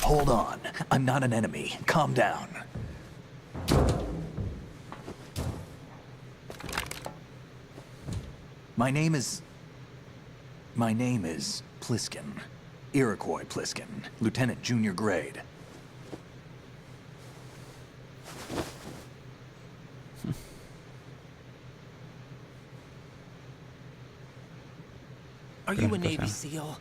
Hold on. I'm not an enemy. Calm down. My name is Pliskin. Iroquois Pliskin. Lieutenant Junior Grade. Are you a Navy SEAL?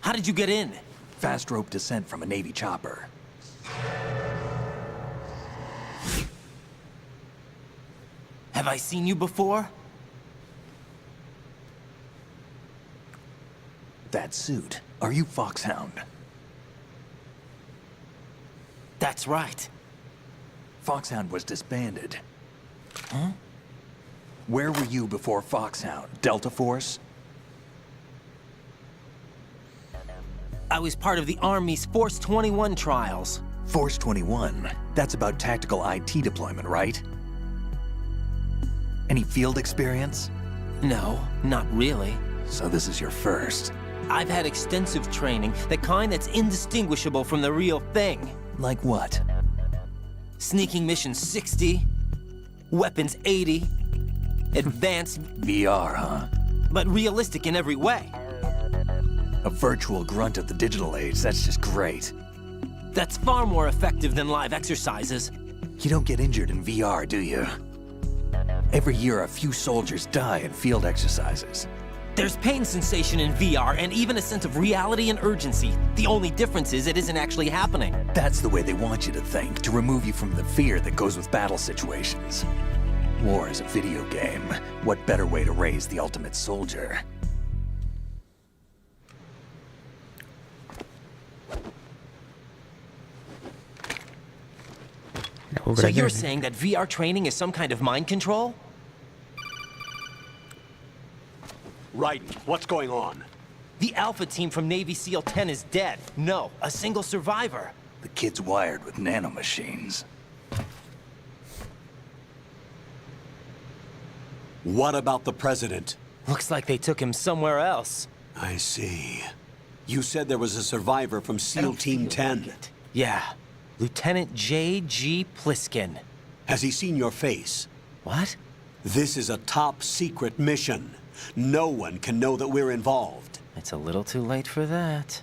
How did you get in? Fast rope descent from a Navy chopper. Have I seen you before? That suit. Are you Foxhound? That's right. Foxhound was disbanded. Huh? Where were you before Foxhound? Delta Force? I was part of the Army's Force 21 trials. Force 21? That's about tactical IT deployment, right? Any field experience? No, not really. So this is your first. I've had extensive training, the kind that's indistinguishable from the real thing. Like what? Sneaking mission 60, weapons 80, advanced... VR, huh? But realistic in every way. A virtual grunt of the digital age, that's just great. That's far more effective than live exercises. You don't get injured in VR, do you? Every year, a few soldiers die in field exercises. There's pain sensation in VR and even a sense of reality and urgency. The only difference is it isn't actually happening. That's the way they want you to think, to remove you from the fear that goes with battle situations. War is a video game. What better way to raise the ultimate soldier? So you're saying that VR training is some kind of mind control? Right. What's going on? The Alpha team from Navy SEAL 10 is dead. No, a single survivor. The kid's wired with nanomachines. What about the president? Looks like they took him somewhere else. I see. You said there was a survivor from SEAL Team 10. Yeah. Lieutenant J.G. Pliskin. Has he seen your face? What? This is a top secret mission. No one can know that we're involved. It's a little too late for that.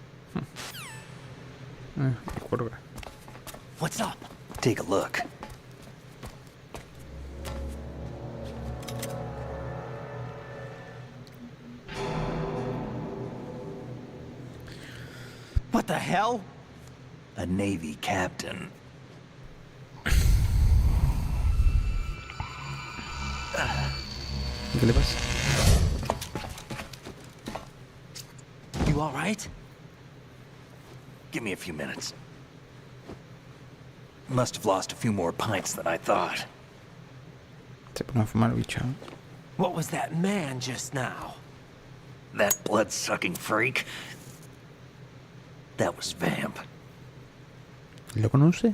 What's up? Take a look. What the hell? A Navy captain. ¿Qué le pasa? You all right? Give me a few minutes. Must have lost a few more pints than I thought. Se pone a fumar, bicho. What was that man just now? That blood-sucking freak? That was Vamp. ¿Lo conoce?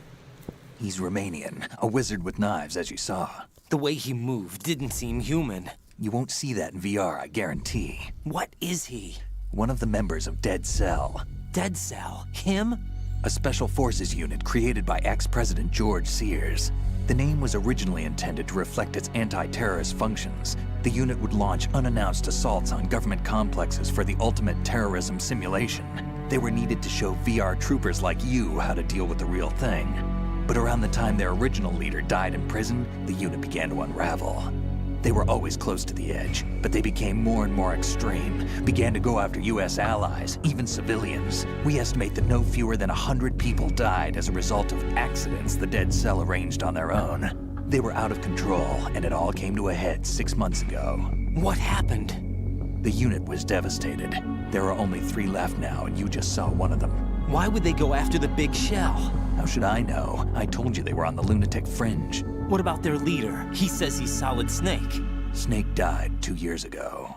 He's Romanian, a wizard with knives, as you saw. The way he moved didn't seem human. You won't see that in VR, I guarantee. What is he? One of the members of Dead Cell. Dead Cell? Him? A special forces unit created by ex-President George Sears. The name was originally intended to reflect its anti-terrorist functions. The unit would launch unannounced assaults on government complexes for the ultimate terrorism simulation. They were needed to show VR troopers like you how to deal with the real thing. But around the time their original leader died in prison, the unit began to unravel. They were always close to the edge, but they became more and more extreme, began to go after US allies, even civilians. We estimate that no fewer than 100 people died as a result of accidents the Dead Cell arranged on their own. They were out of control, and it all came to a head 6 months ago. What happened? The unit was devastated. There are only 3 left now, and you just saw one of them. Why would they go after the big shell? How should I know? I told you they were on the lunatic fringe. What about their leader? He says he's Solid Snake. Snake died 2 years ago.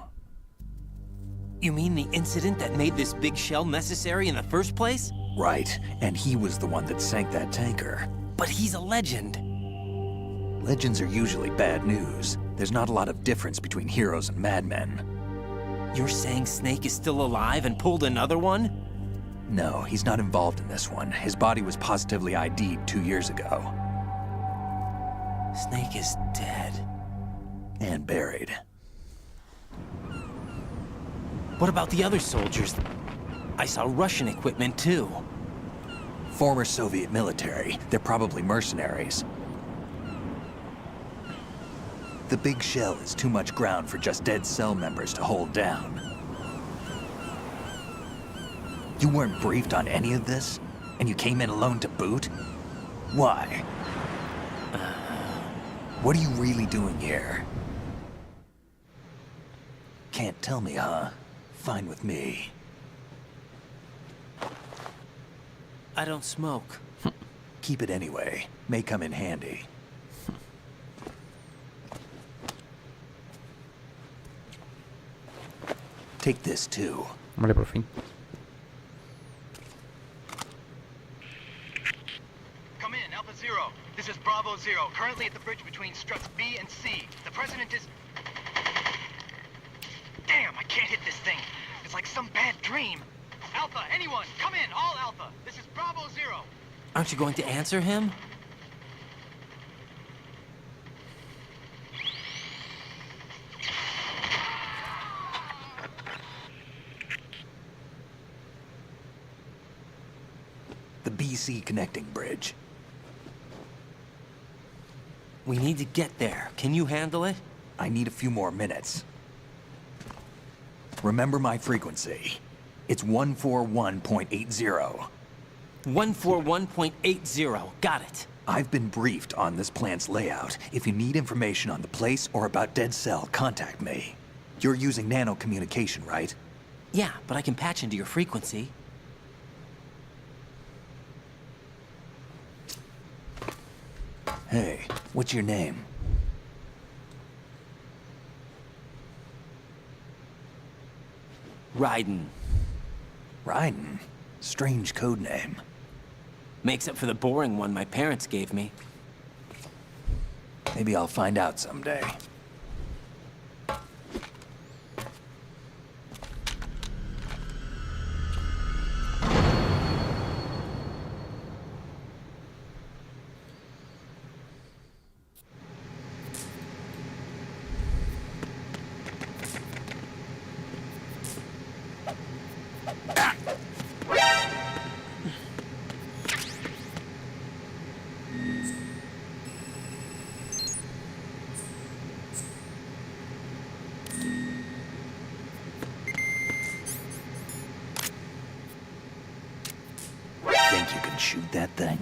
You mean the incident that made this big shell necessary in the first place? Right, and he was the one that sank that tanker. But he's a legend. Legends are usually bad news. There's not a lot of difference between heroes and madmen. You're saying Snake is still alive and pulled another one? No, he's not involved in this one. His body was positively ID'd 2 years ago. Snake is dead. And buried. What about the other soldiers? I saw Russian equipment too. Former Soviet military. They're probably mercenaries. The big shell is too much ground for just Dead Cell members to hold down. You weren't briefed on any of this? And you came in alone to boot? Why? What are you really doing here? Can't tell me, huh? Fine with me. I don't smoke. Keep it anyway. May come in handy. Take this too. Vale, por fin. Come in, Alpha Zero. This is Bravo Zero, currently at the bridge between struts B and C. The president is... Damn, I can't hit this thing. It's like some bad dream. Alpha, anyone, come in, all Alpha. This is Bravo Zero. Aren't you going to answer him? The BC connecting bridge. We need to get there. Can you handle it? I need a few more minutes. Remember my frequency. It's 141.80. 141.80. Got it. I've been briefed on this plant's layout. If you need information on the place or about Dead Cell, contact me. You're using nano communication, right? Yeah, but I can patch into your frequency. Hey, what's your name? Raiden. Raiden? Strange code name. Makes up for the boring one my parents gave me. Maybe I'll find out someday. Think you can shoot that thing?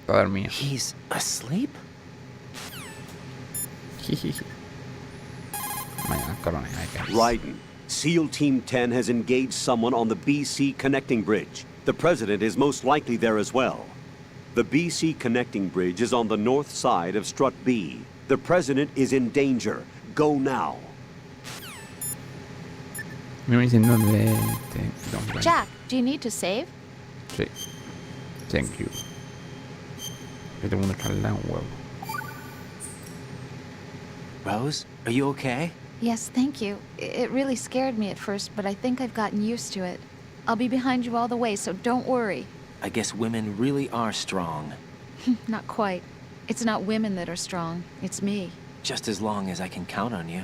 Está dormido. He's asleep? Raiden, SEAL Team 10 has engaged someone on the BC connecting bridge. The president is most likely there as well. The BC connecting bridge is on the north side of strut B. The president is in danger. Go now. Me voy diciendo de Jack, do you need to save? Sí. Thank you. Que tengo una echarle un huevo. Rose, are you okay? Yes, thank you. It really scared me at first, but I think I've gotten used to it. I'll be behind you all the way, so don't worry. I guess women really are strong. Not quite. It's not women that are strong. It's me. Just as long as I can count on you.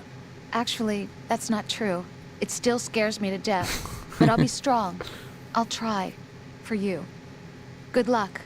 Actually, that's not true. It still scares me to death. But I'll be strong. I'll try. For you. Good luck.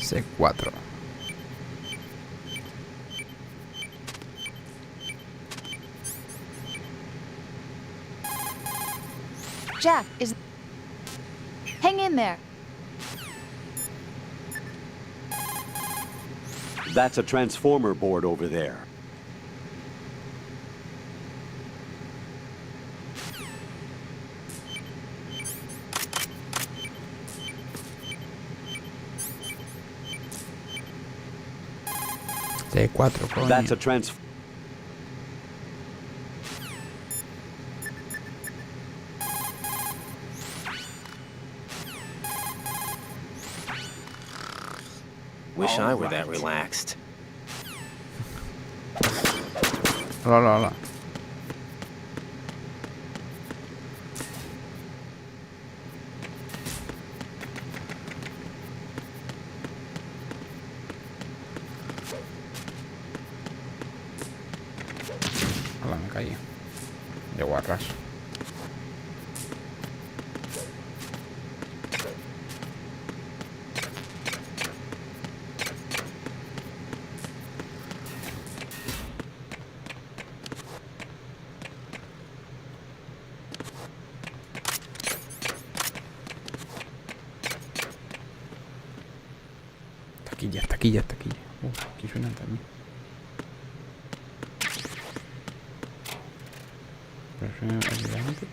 C4. Jack, is... Hang in there. That's a transformer board over there. C4, coño. That's a trans... Wish I were that relaxed. Hola, hola. Hola, me caí. Llego a ras. Taquilla. Aquí suenan también. Pero suena evidente.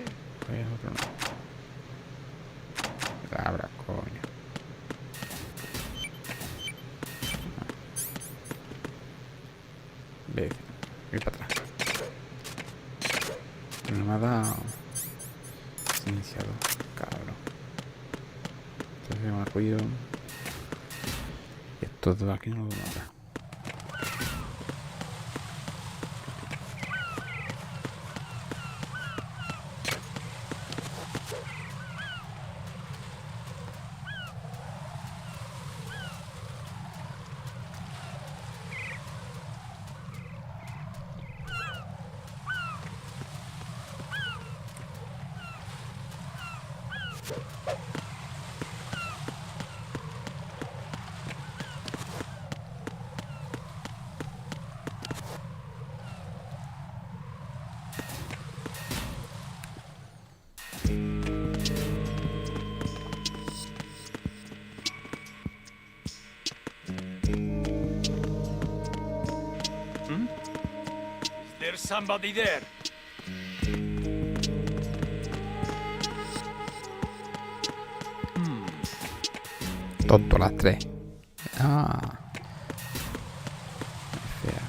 Pues es otro no. Cabra, coño. Ve, voy para atrás. No me ha dado iniciado, cabrón. Entonces me ha ruido. Todo aquí no lo mata. There's somebody there. Tonto las tres. Ah. Fea.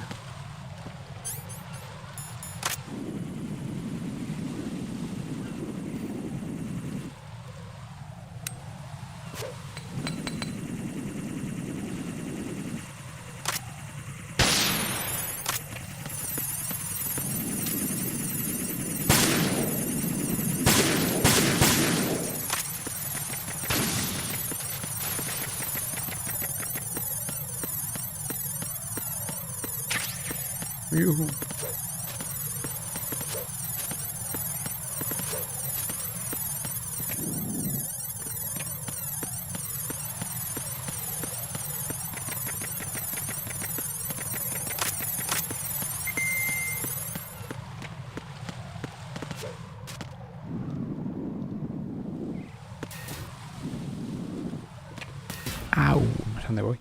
Yuhu. dónde voy.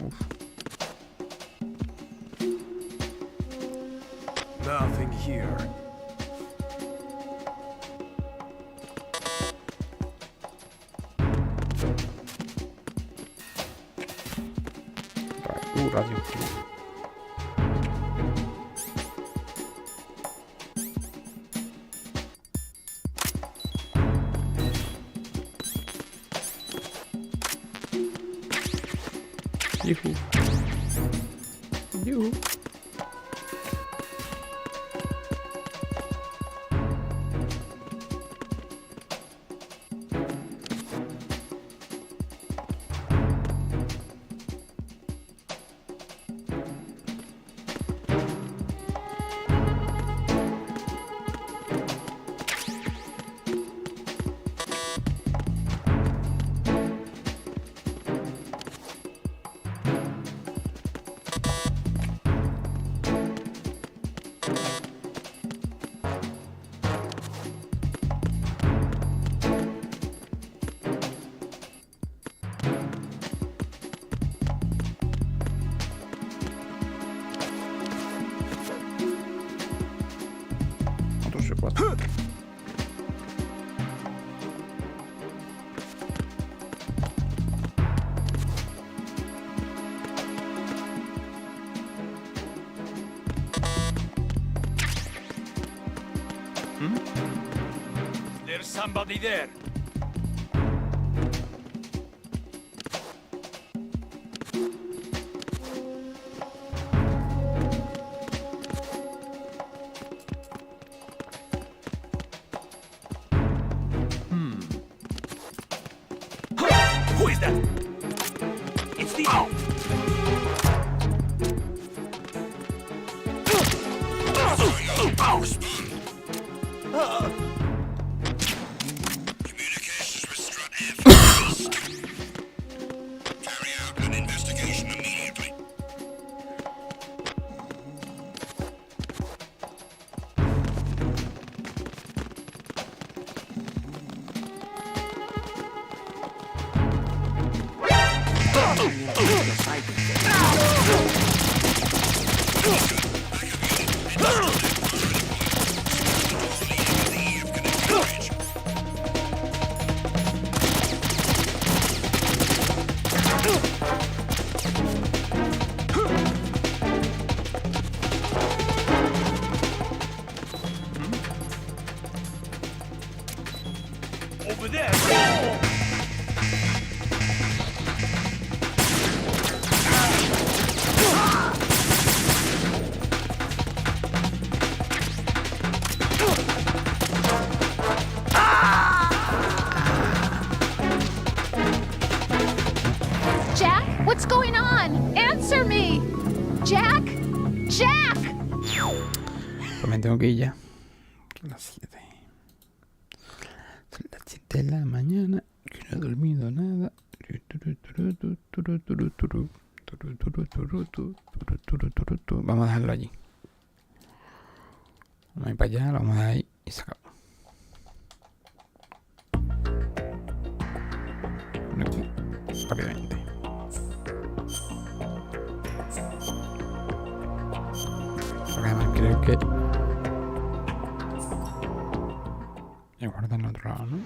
Uf. Nothing here. Radio. Yuhu. Yuhu. There's somebody there. Who is that? It's the owl. Communications with Carry out an investigation immediately. Over there. Jack, what's going on? Answer me. Jack? Jack! Pues me tengo que ir ya. Son las 7. Son las 7 de la mañana. Yo no he dormido nada. Vamos a dejarlo allí. Vamos a ir para allá, lo vamos a dejar ahí y se acabó. Aquí, rápidamente. Porque además creo que he guardado en otro lado, ¿no?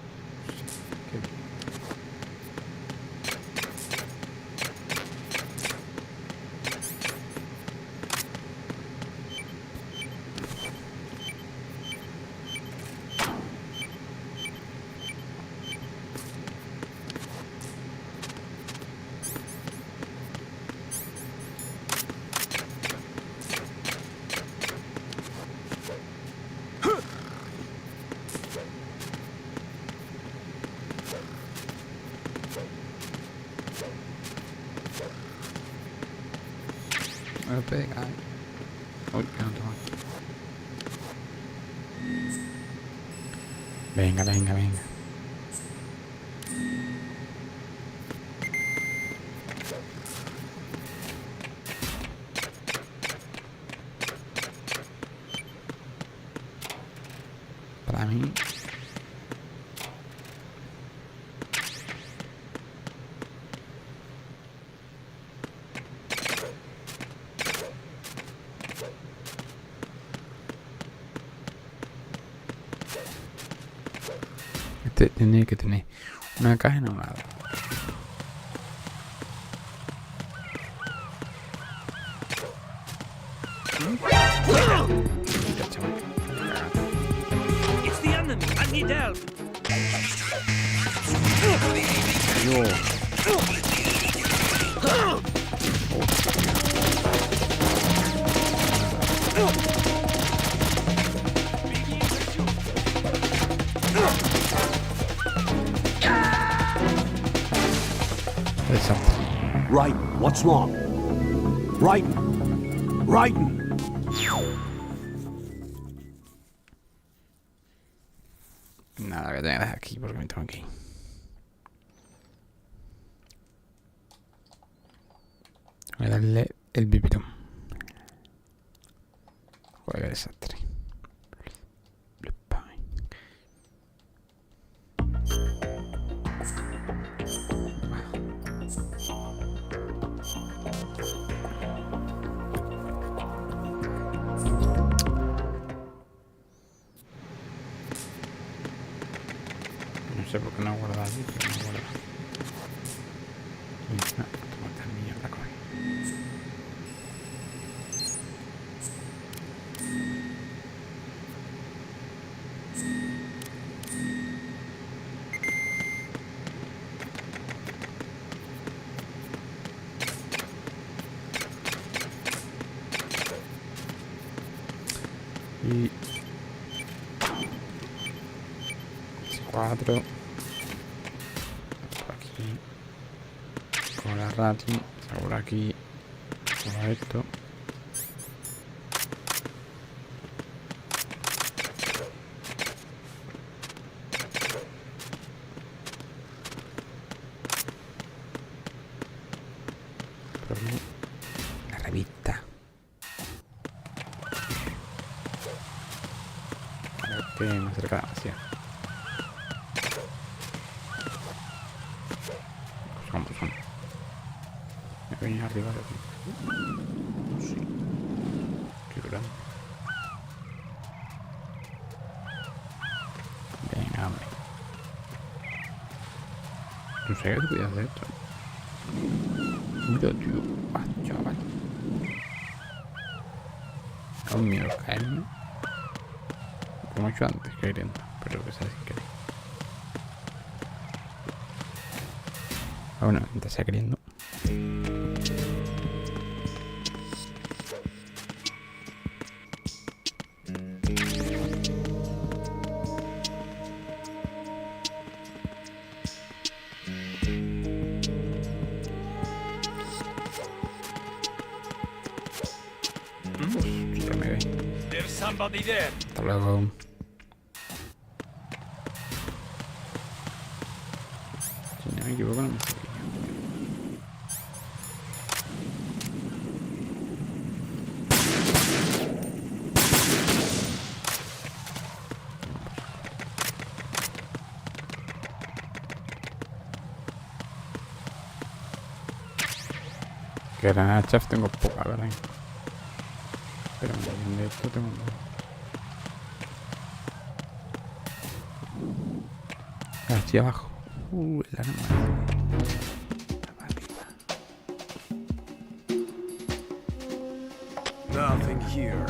Me pega. Uy, que no tengo. Venga, venga, venga. Para mí. tiene que tener una caja en un lado. It's the enemy. I need help. Raiden, what's wrong? Raiden! Raiden! Nada, voy a tener que dejar aquí porque me tengo que ir. Voy a darle el bibitón. Joder, qué desastre. No sé por qué no he guardado allí, pero no he guardado. No, toma esta mierda, coge. Y 4 por aquí con la ratio por aquí por esto por aquí la revista. A ver qué me acerca demasiado. Vamos, vamos. Me voy a ir arriba de aquí. Sí. Qué grande. Venga, hombre. No sé qué podía hacer esto. Mira, tío. Ah, chaval. Da un miedo caerme. Como he hecho antes, queriendo. Pero que sea sin querer. Bueno, mientras sea queriendo. Ya me ve. There's somebody there. Hasta luego. Si no me equivoco, no me sé. Que granada chaff tengo poca, ¿verdad? Pero de esto tengo un... Aquí abajo. La normal. Nothing here.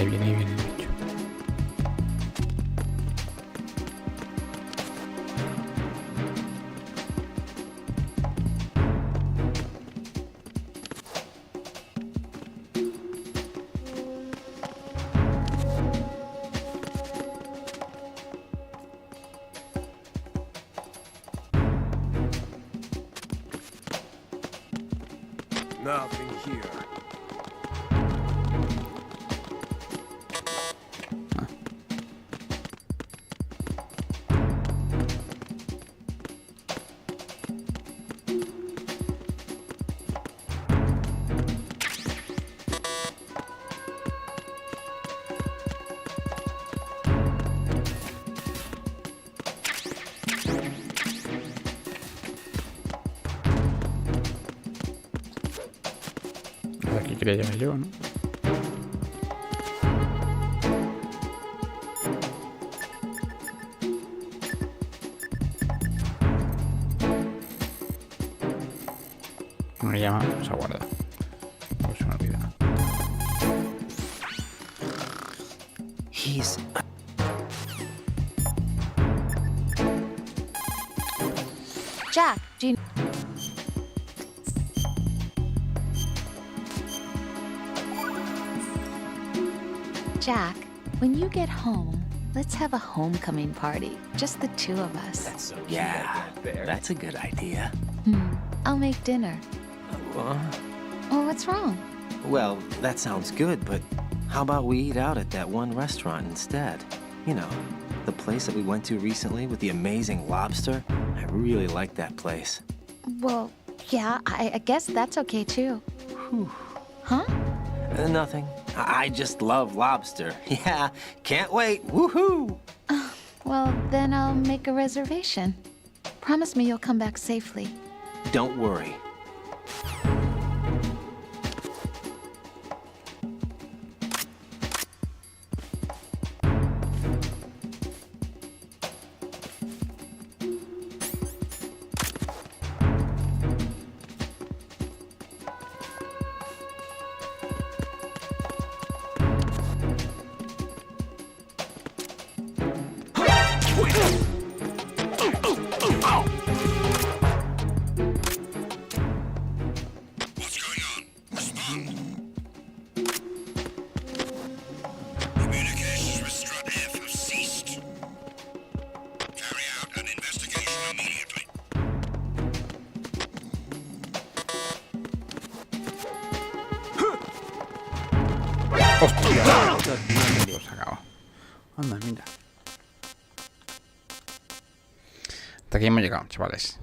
Ahí viene el bicho. Nothing here. Aquí quería llegar yo, ¿no? No me llama, vamos a guardar. Pues se me olvida. He's... Jack, do you... Jack, when you get home, let's have a homecoming party. Just the two of us. That's so cute. Yeah, that's a good idea. I'll make dinner. Oh, what's wrong? Well, that sounds good, but how about we eat out at that one restaurant instead? You know, the place that we went to recently with the amazing lobster. I really like that place. Well, yeah, I guess that's okay too. Huh? Nothing. I just love lobster. Yeah, can't wait. Woohoo! Well, then I'll make a reservation. Promise me you'll come back safely. Don't worry. ¡Hostia! Dios, se acabó. Anda, mira. Hasta aquí hemos llegado, chavales.